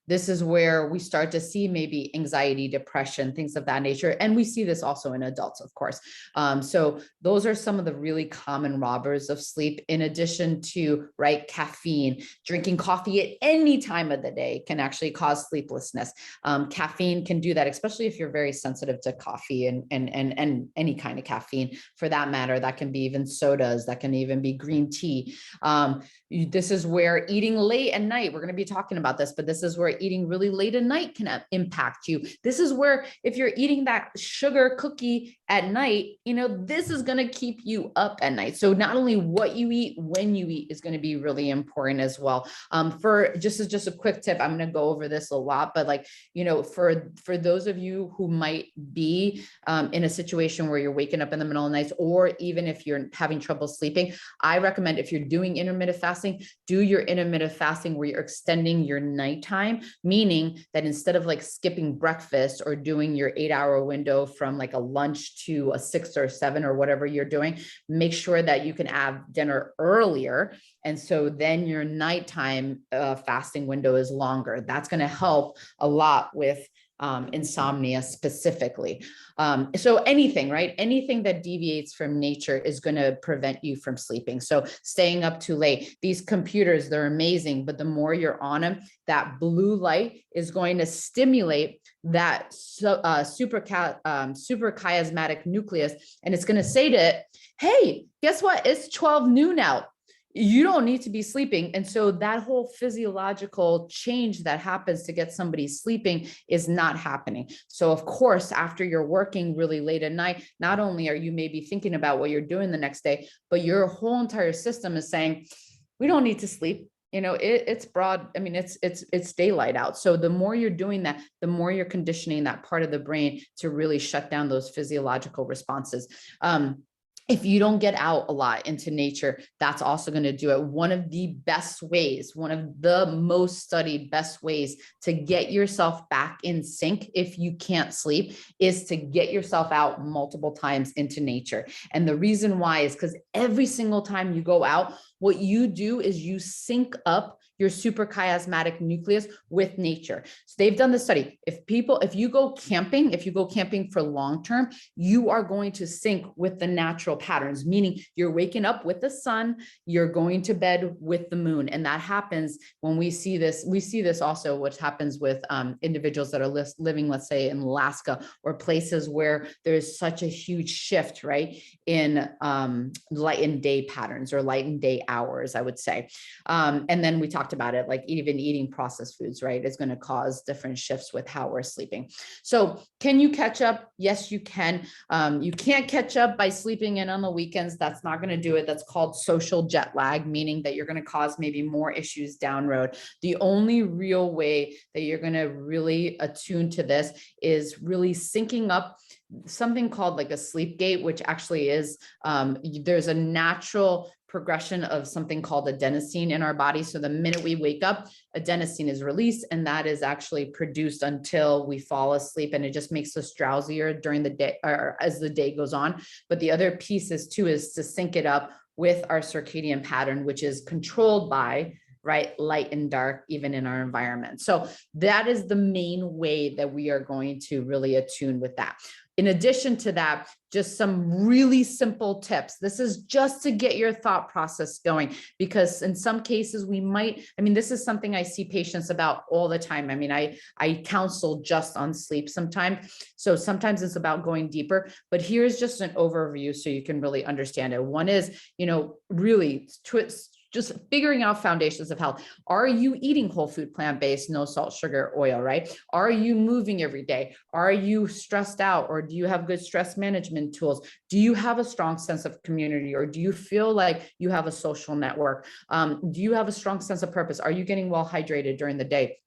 This is where we start to see maybe anxiety, depression, things of that nature. And we see this also in adults, of course. So those are some of the really common robbers of sleep, in addition to, right, caffeine. Drinking coffee at any time of the day can actually cause sleeplessness. Caffeine can do that, especially if you're very sensitive to coffee and any kind of caffeine for that matter. That can be even sodas, that can even be green tea. This is where eating late at night, we're going to be talking about this, but this is where eating really late at night can impact you. This is where if you're eating that sugar cookie at night, this is going to keep you up at night. So not only what you eat, when you eat is going to be really important as well. For just a quick tip, I'm going to go over this a lot, but for those of you who might be in a situation where you're waking up in the middle of the night, or even if you're having trouble sleeping, I recommend, if you're doing intermittent fasting, do your intermittent fasting where you're extending your nighttime, meaning that instead of skipping breakfast or doing your 8-hour window from a lunch to a 6 or 7 or whatever you're doing, make sure that you can have dinner earlier. And so then your nighttime fasting window is longer. That's going to help a lot with insomnia specifically. So anything, right? Anything that deviates from nature is going to prevent you from sleeping. So staying up too late, these computers, they're amazing, but the more you're on them, that blue light is going to stimulate that suprachiasmatic nucleus. And it's going to say to it, hey, guess what? It's 12 noon out. You don't need to be sleeping. And so that whole physiological change that happens to get somebody sleeping is not happening. So of course, after you're working really late at night, not only are you maybe thinking about what you're doing the next day, but your whole entire system is saying, we don't need to sleep. It's broad. I mean, it's daylight out. So the more you're doing that, the more you're conditioning that part of the brain to really shut down those physiological responses. If you don't get out a lot into nature, that's also going to do it. One of the best ways, one of the most studied best ways to get yourself back in sync if you can't sleep is to get yourself out multiple times into nature. And the reason why is because every single time you go out, what you do is you sync up your suprachiasmatic nucleus with nature. So they've done the study. If you go camping for long term, you are going to sync with the natural patterns, meaning you're waking up with the sun, you're going to bed with the moon. And that happens when we see this also, what happens with individuals that are living, let's say in Alaska, or places where there's such a huge shift, right, in light and day patterns, or light and day hours, I would say. And then we talked about it, like even eating processed foods, right, is going to cause different shifts with how we're sleeping. So can you catch up? Yes, you can. You can't catch up by sleeping in on the weekends. That's not going to do it. That's called social jet lag, meaning that you're going to cause maybe more issues down road. The only real way that you're going to really attune to this is really syncing up something called like a sleep gate, which actually is, there's a natural progression of something called adenosine in our body. So the minute we wake up, adenosine is released, and that is actually produced until we fall asleep. And it just makes us drowsier during the day, or as the day goes on. But the other piece is to sync it up with our circadian pattern, which is controlled by, right, light and dark, even in our environment. So that is the main way that we are going to really attune with that. In addition to that, just some really simple tips. This is just to get your thought process going, because in some cases we might, I mean, this is something I see patients about all the time. I mean, I counsel just on sleep sometimes. So sometimes it's about going deeper, but here's just an overview so you can really understand it. One is, really just figuring out foundations of health. Are you eating whole food, plant-based, no salt, sugar, oil, right? Are you moving every day? Are you stressed out, or do you have good stress management tools? Do you have a strong sense of community, or do you feel like you have a social network? Do you have a strong sense of purpose? Are you getting well hydrated during the day?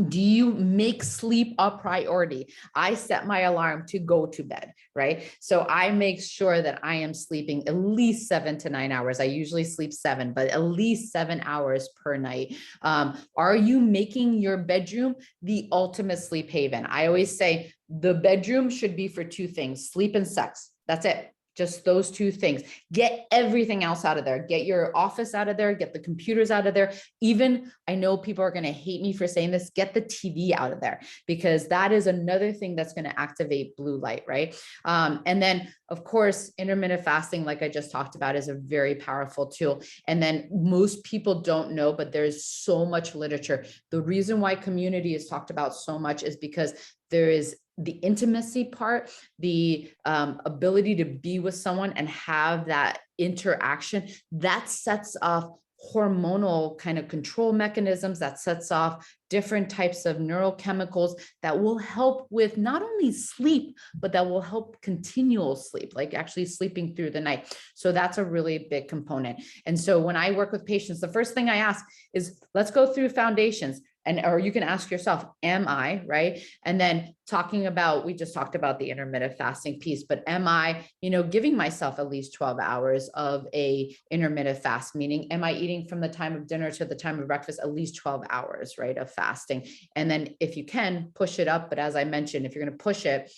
Do you make sleep a priority? I set my alarm to go to bed, right? So I make sure that I am sleeping at least 7 to 9 hours. I usually sleep 7, but at least 7 hours per night. Are you making your bedroom the ultimate sleep haven? I always say the bedroom should be for 2 things: sleep and sex. That's it. Just those 2 things. Get everything else out of there. Get your office out of there. Get the computers out of there. Even, I know people are going to hate me for saying this, get the TV out of there, because that is another thing that's going to activate blue light, right? And then, of course, intermittent fasting, like I just talked about, is a very powerful tool. And then most people don't know, but there's so much literature. The reason why community is talked about so much is because there is the intimacy part, the ability to be with someone and have that interaction that sets off hormonal kind of control mechanisms, that sets off different types of neurochemicals that will help with not only sleep, but that will help continual sleep, like actually sleeping through the night. So that's a really big component. And so when I work with patients, the first thing I ask is, let's go through foundations. Or you can ask yourself, am I, right? And then talking about, we just talked about the intermittent fasting piece, but am I, giving myself at least 12 hours of a intermittent fast, meaning am I eating from the time of dinner to the time of breakfast, at least 12 hours, right, of fasting? And then if you can, push it up. But as I mentioned, if you're going to push it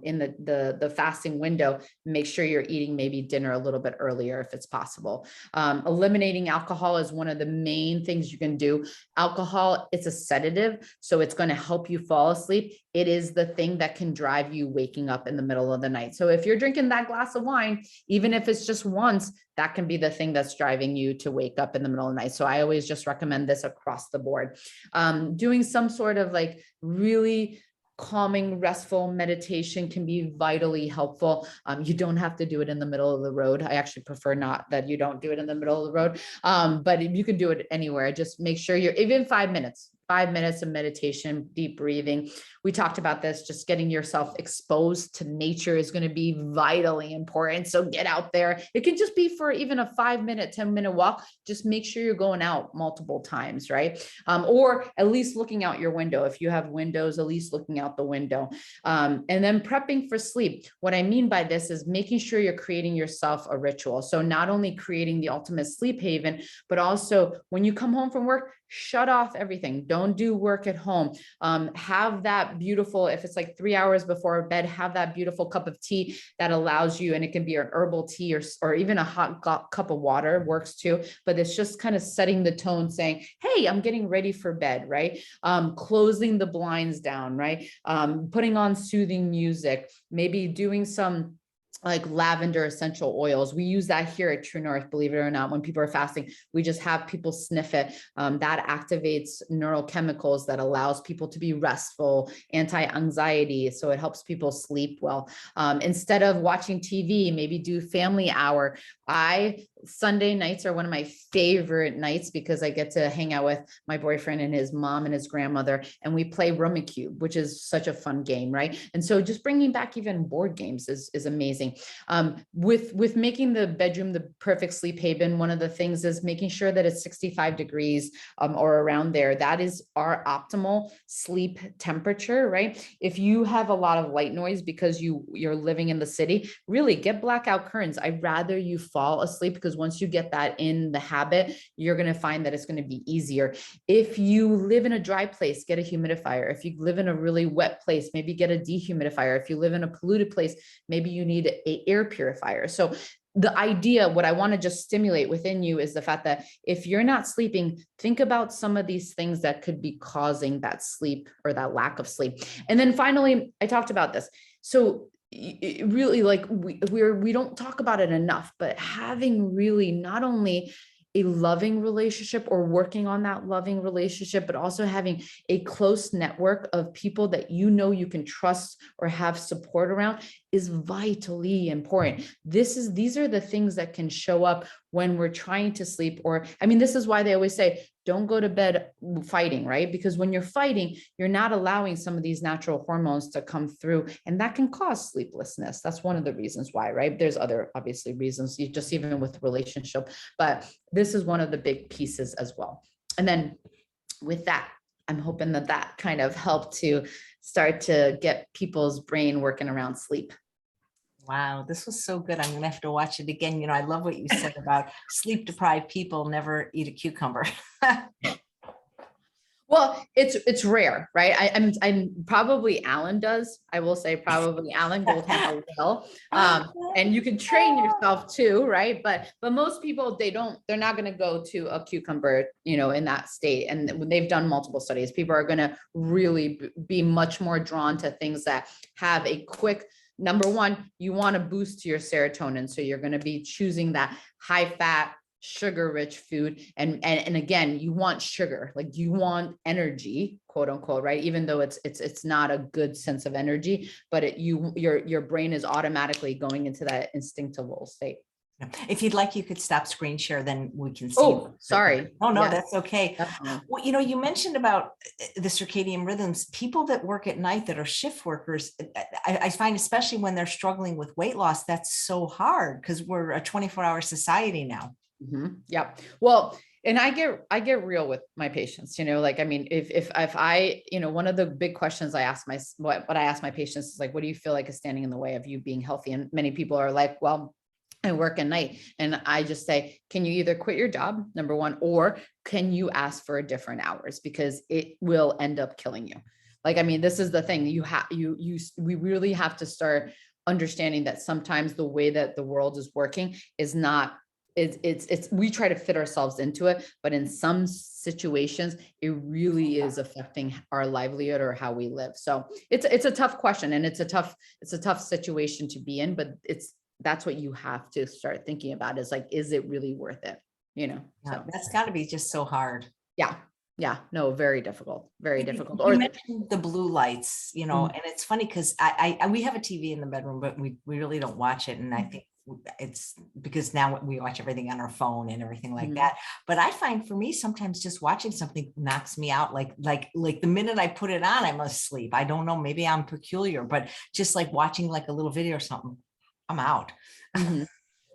in the fasting window, make sure you're eating maybe dinner a little bit earlier if it's possible. Eliminating alcohol is one of the main things you can do. Alcohol, it's a sedative, so it's going to help you fall asleep. It is the thing that can drive you waking up in the middle of the night. So if you're drinking that glass of wine, even if it's just once, that can be the thing that's driving you to wake up in the middle of the night. So I always just recommend this across the board. Doing some sort of like really calming, restful meditation can be vitally helpful. You don't have to do it in the middle of the road. I actually prefer not that you don't do it in the middle of the road. But you can do it anywhere. Just make sure you're even 5 minutes. 5 minutes of meditation, deep breathing. We talked about this, just getting yourself exposed to nature is going to be vitally important. So get out there. It can just be for even a 5-minute, 10-minute walk. Just make sure you're going out multiple times, right? Or at least looking out your window. If you have windows, at least looking out the window. And then prepping for sleep. What I mean by this is making sure you're creating yourself a ritual. So not only creating the ultimate sleep haven, but also when you come home from work, shut off everything. Don't do work at home. Have that beautiful, if it's like 3 hours before bed, have that beautiful cup of tea that allows you, and it can be an herbal tea or even a hot cup of water works too, but it's just kind of setting the tone saying, hey, I'm getting ready for bed, right? Closing the blinds down, right? Putting on soothing music, maybe doing some like lavender essential oils. We use that here at TrueNorth, believe it or not. When people are fasting, we just have people sniff it. That activates neurochemicals that allows people to be restful, anti-anxiety. So it helps people sleep well. Instead of watching TV, maybe do family hour. Sunday nights are one of my favorite nights because I get to hang out with my boyfriend and his mom and his grandmother, and we play Rummikub, which is such a fun game, right? And so just bringing back even board games is amazing. With making the bedroom the perfect sleep haven, one of the things is making sure that it's 65 degrees or around there. That is our optimal sleep temperature, right? If you have a lot of light noise because you're living in the city, really get blackout curtains. I'd rather you fall asleep, because once you get that in the habit, you're going to find that it's going to be easier. If you live in a dry place, get a humidifier. If you live in a really wet place, maybe get a dehumidifier. If you live in a polluted place, maybe you need an air purifier. So the idea, what I want to just stimulate within you is the fact that if you're not sleeping, think about some of these things that could be causing that sleep or that lack of sleep. And then finally, I talked about this. So really like we don't talk about it enough, but having really not only a loving relationship or working on that loving relationship, but also having a close network of people that you know you can trust or have support around is vitally important. These are the things that can show up when we're trying to sleep, or I mean, this is why they always say, don't go to bed fighting, right? Because when you're fighting, you're not allowing some of these natural hormones to come through, and that can cause sleeplessness. That's one of the reasons why, right? There's other obviously reasons, you just even with relationship, but this is one of the big pieces as well. And then with that, I'm hoping that that kind of helped to start to get people's brain working around sleep. Wow, this was so good. I'm gonna have to watch it again. You know, I love what you said about sleep deprived people never eat a cucumber. Well, it's rare, right? I'm probably Alan does. I will say probably Alan Goldhammer will. And you can train yourself too, right? But most people, they're not going to go to a cucumber, you know, in that state. And when they've done multiple studies, people are going to really be much more drawn to things that have a quick, number one, you want to boost your serotonin. So you're going to be choosing that high fat, sugar rich food. And again, you want sugar, like you want energy, quote unquote, right? Even though it's not a good sense of energy, but your brain is automatically going into that instinctive state. If you'd like, you could stop screen share, then we can see. Oh, sorry. Oh, no, Yeah, that's okay. definitely. Well, you know, you mentioned about the circadian rhythms, people that work at night that are shift workers. I find, especially when they're struggling with weight loss, that's so hard because we're a 24-hour society now. Yep. Well, and I get real with my patients, you know, like, I mean, if I, you know, one of the big questions I ask what I ask my patients is like, what do you feel like is standing in the way of you being healthy? And many people are like, well, I work at night. And I just say, can you either quit your job, number one, or can you ask for a different hours, because it will end up killing you. Like, I mean, this is the thing we really have to start understanding that sometimes the way that the world is working is not, we try to fit ourselves into it, but in some situations, it really is affecting our livelihood or how we live. So it's a tough question, and it's a tough situation to be in, but that's what you have to start thinking about, is like, is it really worth it? You know, so that's got to be just so hard. Yeah, no, very difficult, very difficult. You mentioned the blue lights, you know, and it's funny because we have a TV in the bedroom, but we really don't watch it. And I think it's because now we watch everything on our phone and everything like that. But I find for me, sometimes just watching something knocks me out. Like the minute I put it on, I must sleep. I don't know, maybe I'm peculiar, but just like watching like a little video or something, I'm out.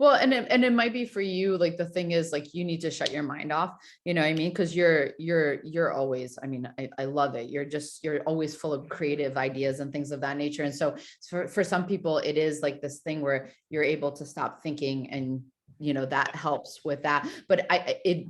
Well, and it might be for you, like, the thing is, like, you need to shut your mind off, you know what I mean? Because you're always, I mean, I love it. You're always full of creative ideas and things of that nature. And so for some people, it is like this thing where you're able to stop thinking, and you know, that helps with that. But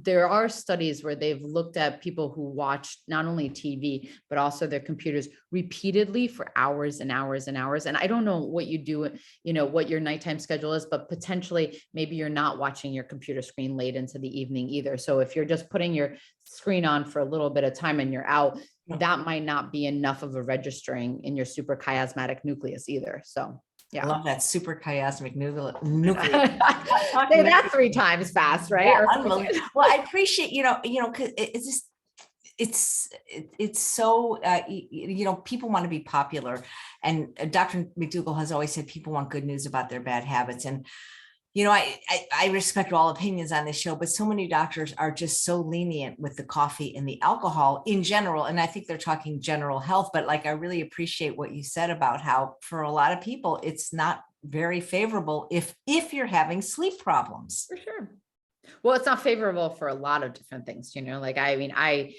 there are studies where they've looked at people who watch not only TV, but also their computers repeatedly for hours and hours and hours. And I don't know what you do, you know, what your nighttime schedule is, but potentially maybe you're not watching your computer screen late into the evening either. So if you're just putting your screen on for a little bit of time and you're out, that might not be enough of a registering in your suprachiasmatic nucleus either. So yeah. I love that super chiasmic nucleus. Say that 3 times fast, right? Yeah, well, I appreciate, you know, cause it's just, it's so, you know, people want to be popular, and Dr. McDougall has always said people want good news about their bad habits. And, you know, I respect all opinions on this show, but so many doctors are just so lenient with the coffee and the alcohol in general. And I think they're talking general health, but like, I really appreciate what you said about how for a lot of people, it's not very favorable if you're having sleep problems. For sure. Well, it's not favorable for a lot of different things, you know, like, I mean, I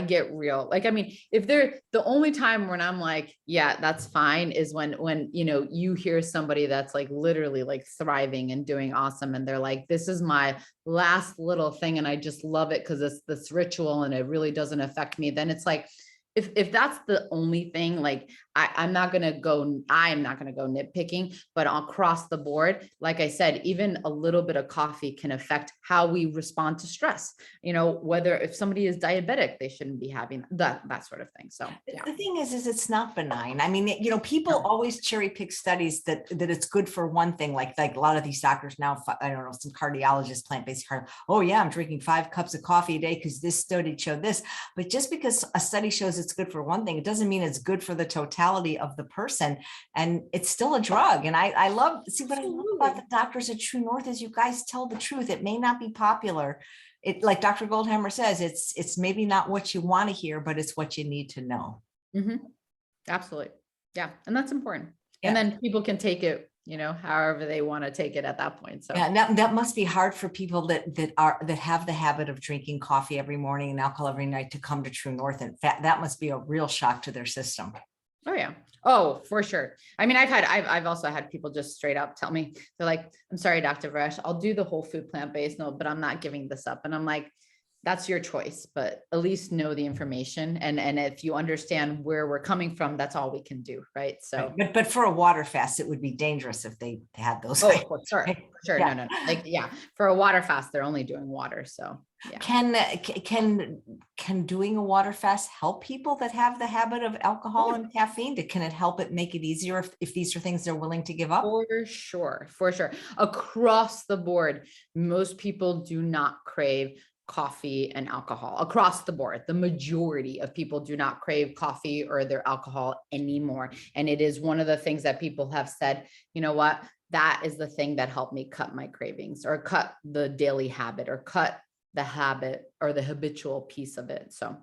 get real, like, I mean, if the only time when I'm like, yeah, that's fine is when, you know, you hear somebody that's like literally like thriving and doing awesome. And they're like, this is my last little thing, and I just love it because it's this ritual and it really doesn't affect me. Then it's like, if that's the only thing, like, I'm not going to go nitpicking, but across the board, like I said, even a little bit of coffee can affect how we respond to stress. Whether if somebody is diabetic, they shouldn't be having that sort of thing. So yeah. The thing is it's not benign. I mean, people No. always cherry pick studies that it's good for one thing, like a lot of these doctors now, I don't know, some cardiologists, plant-based cardiologists, oh yeah, I'm drinking 5 cups of coffee a day because this study showed this. But just because a study shows it's good for one thing, it doesn't mean it's good for the totality of the person. And it's still a drug. And I love, what I love about the doctors at True North is you guys tell the truth. It may not be popular. It, like Dr. Goldhammer says, it's maybe not what you want to hear, but it's what you need to know. Mm-hmm. Absolutely. Yeah. And that's important. Yeah. And then people can take it, however they want to take it at that point. So yeah, and that must be hard for people that have the habit of drinking coffee every morning and alcohol every night to come to True North. And that must be a real shock to their system. Oh yeah. Oh, for sure. I mean, I've also had people just straight up tell me, they're like, I'm sorry, Dr. Veress, I'll do the whole food plant-based, no, but I'm not giving this up. And I'm like, that's your choice, but at least know the information. And if you understand where we're coming from, that's all we can do. Right. So, but for a water fast, it would be dangerous if they had those. Oh, for sure. Yeah. No. Like, yeah, for a water fast, they're only doing water. So yeah. Can doing a water fast help people that have the habit of alcohol and caffeine? Can it help it make it easier if these are things they're willing to give up? For sure. Across the board, most people do not crave coffee and alcohol across the board. The majority of people do not crave coffee or their alcohol anymore. And it is one of the things that people have said, you know what, that is the thing that helped me cut my cravings or cut the daily habit or cut the habit or the habitual piece of it. So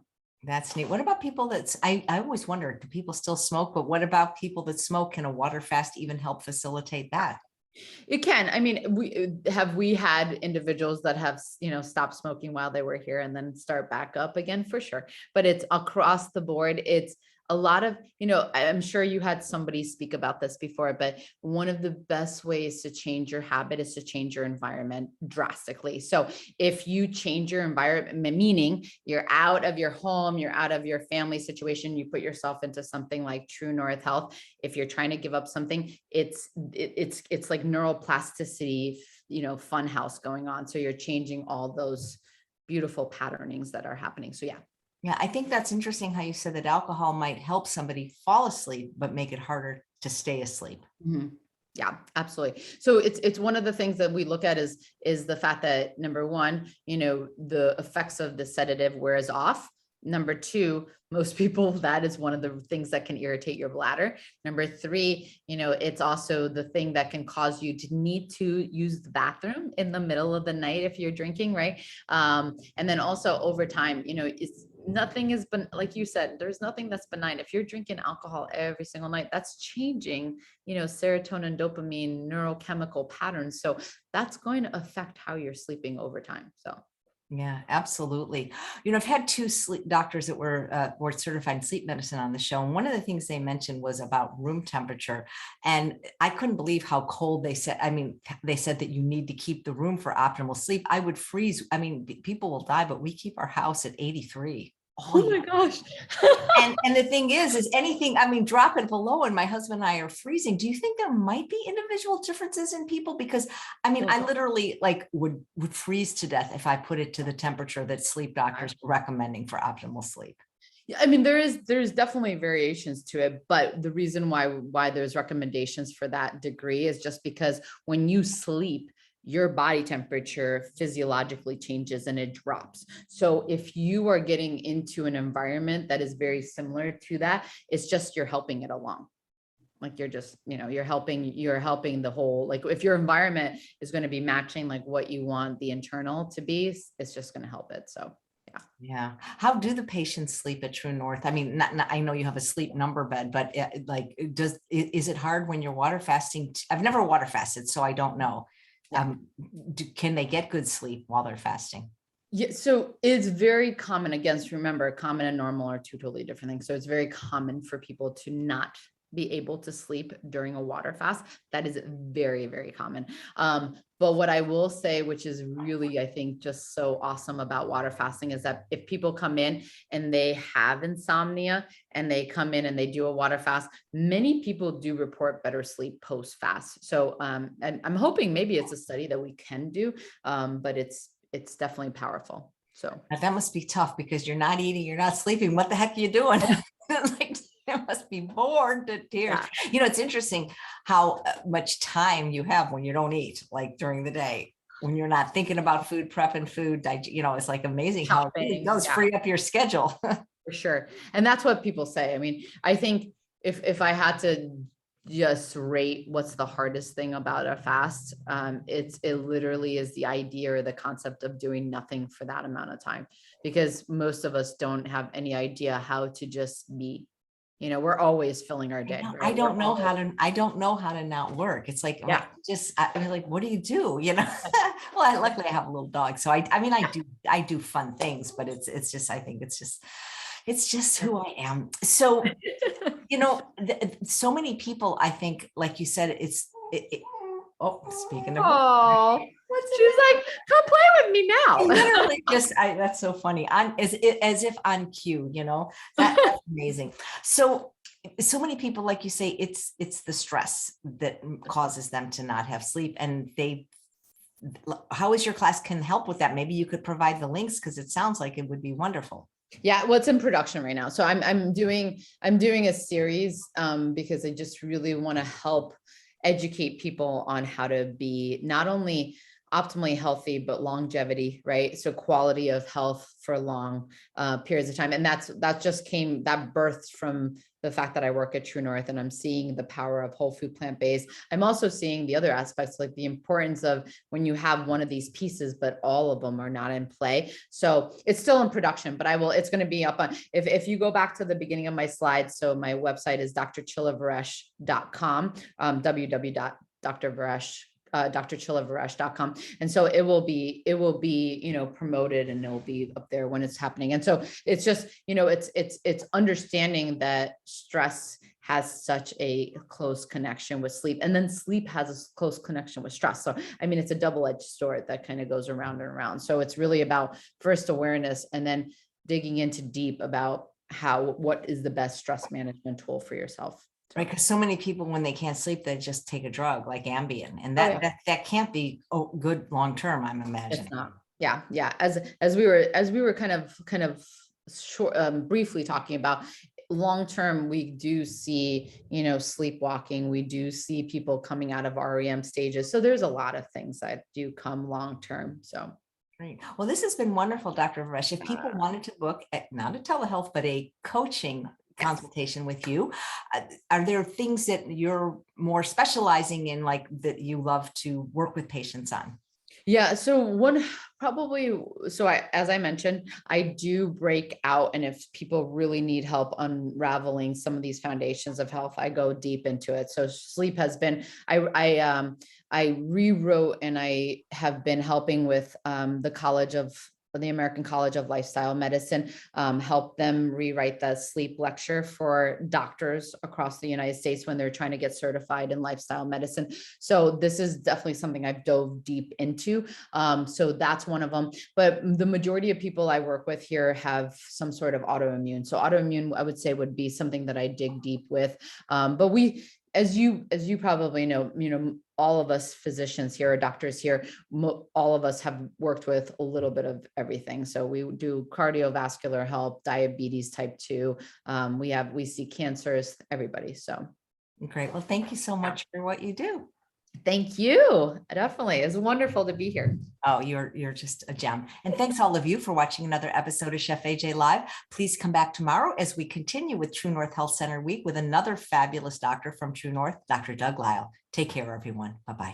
that's neat. What about people I always wondered, do people still smoke? But what about people that smoke? Can a water fast even help facilitate that? It can. I mean, we had individuals that have, stopped smoking while they were here and then start back up again, for sure. But it's across the board. It's a lot of, I'm sure you had somebody speak about this before, but one of the best ways to change your habit is to change your environment drastically. So if you change your environment, meaning you're out of your home, you're out of your family situation, you put yourself into something like True North Health. If you're trying to give up something, it's like neuroplasticity, fun house going on. So you're changing all those beautiful patternings that are happening. So yeah. Yeah, I think that's interesting how you said that alcohol might help somebody fall asleep, but make it harder to stay asleep. Mm-hmm. Yeah, absolutely. So it's one of the things that we look at is the fact that number one, the effects of the sedative wears off. Number two, most people, that is one of the things that can irritate your bladder. Number three, it's also the thing that can cause you to need to use the bathroom in the middle of the night if you're drinking, right? And then also over time, nothing has been, like you said, there's nothing that's benign. If you're drinking alcohol every single night, that's changing, serotonin, dopamine, neurochemical patterns. So that's going to affect how you're sleeping over time. So yeah, absolutely. I've had 2 sleep doctors that were board certified in sleep medicine on the show. And one of the things they mentioned was about room temperature. And I couldn't believe how cold they said. I mean, they said that you need to keep the room for optimal sleep. I would freeze. I mean, people will die, but we keep our house at 83. Oh my gosh. and the thing is anything, I mean, drop it below and my husband and I are freezing. Do you think there might be individual differences in people? Because I mean, I literally would freeze to death if I put it to the temperature that sleep doctors are recommending for optimal sleep. Yeah, I mean, there's definitely variations to it, but the reason why there's recommendations for that degree is just because when you sleep, your body temperature physiologically changes and it drops. So if you are getting into an environment that is very similar to that, it's just, you're helping it along. Like you're just, you're helping the whole, like if your environment is going to be matching like what you want the internal to be, it's just going to help it. So yeah. Yeah. How do the patients sleep at True North? I mean, I know you have a sleep number bed, but is it hard when you're water fasting? I've never water fasted, so I don't know. Can they get good sleep while they're fasting? Yeah, so it's very common. Again, remember, common and normal are 2 totally different things. So it's very common for people to not be able to sleep during a water fast. That is very, very common. But what I will say, which is really, I think, just so awesome about water fasting, is that if people come in and they have insomnia and they come in and they do a water fast, many people do report better sleep post fast. So, and I'm hoping maybe it's a study that we can do, but it's definitely powerful. So now that must be tough because you're not eating, you're not sleeping. What the heck are you doing? Like, you must be bored to tears. yeah. You know, it's interesting how much time you have when you don't eat, like during the day, when you're not thinking about food prep and food, you know, it's like amazing how it really does free up your schedule. For sure. And that's what people say. I mean, I think if I had to just rate what's the hardest thing about a fast, it literally is the idea or the concept of doing nothing for that amount of time, because most of us don't have any idea how to just be. You know, we're always filling our day. I don't know how to not work. It's like, I'm like, what do you do? You know, well, luckily I have a little dog. So I mean, I do fun things, but it's just, I think it's just who I am. So, you know, so many people, I think, like you said, oh, speaking of, oh, she's like, come play with me now. Literally that's so funny. As if on cue, you know, that's amazing. So many people, like you say, it's the stress that causes them to not have sleep. And how is your class can help with that? Maybe you could provide the links, because it sounds like it would be wonderful. Yeah, well, it's in production right now. So I'm doing a series because I just really want to help educate people on how to be not only optimally healthy, but longevity, right? So quality of health for long periods of time. And that birthed from the fact that I work at TrueNorth, and I'm seeing the power of whole food, plant-based. I'm also seeing the other aspects, like the importance of when you have one of these pieces, but all of them are not in play. So it's still in production, but it's going to be up on, if you go back to the beginning of my slides. So my website is drchillaveress.com, drchillaveress.com. And so it will be, you know, promoted, and it will be up there when it's happening. And so it's just, you know, it's understanding that stress has such a close connection with sleep, and then sleep has a close connection with stress. So, I mean, it's a double-edged sword that kind of goes around and around. So it's really about first awareness, and then digging into deep about what is the best stress management tool for yourself. Right, because so many people, when they can't sleep, they just take a drug like Ambien, and that can't be good long term, I'm imagining. It's not. Yeah. As we were kind of short, briefly talking about, long term, we do see, you know, sleepwalking. We do see people coming out of REM stages. So there's a lot of things that do come long term. So. Great. Well, this has been wonderful, Dr. Veress. If people wanted to book not a telehealth, but a coaching consultation with you, are there things that you're more specializing in, like that you love to work with patients on? Yeah. So as I mentioned, I do break out. And if people really need help unraveling some of these foundations of health, I go deep into it. So sleep has been, I rewrote, and I have been helping with the American College of Lifestyle Medicine, help them rewrite the sleep lecture for doctors across the United States when they're trying to get certified in lifestyle medicine. So this is definitely something I've dove deep into. So that's one of them. But the majority of people I work with here have some sort of autoimmune. So autoimmune, I would say, would be something that I dig deep with. But we, as you probably know, all of us physicians here, or doctors here, all of us have worked with a little bit of everything. So we do cardiovascular health, diabetes type 2. We see cancers, everybody. So. Great. Well, thank you so much for what you do. Thank you. Definitely. It's wonderful to be here. Oh, you're just a gem. And thanks all of you for watching another episode of Chef AJ Live. Please come back tomorrow as we continue with TrueNorth Health Center Week with another fabulous doctor from TrueNorth, Dr. Doug Lyle. Take care, everyone. Bye-bye.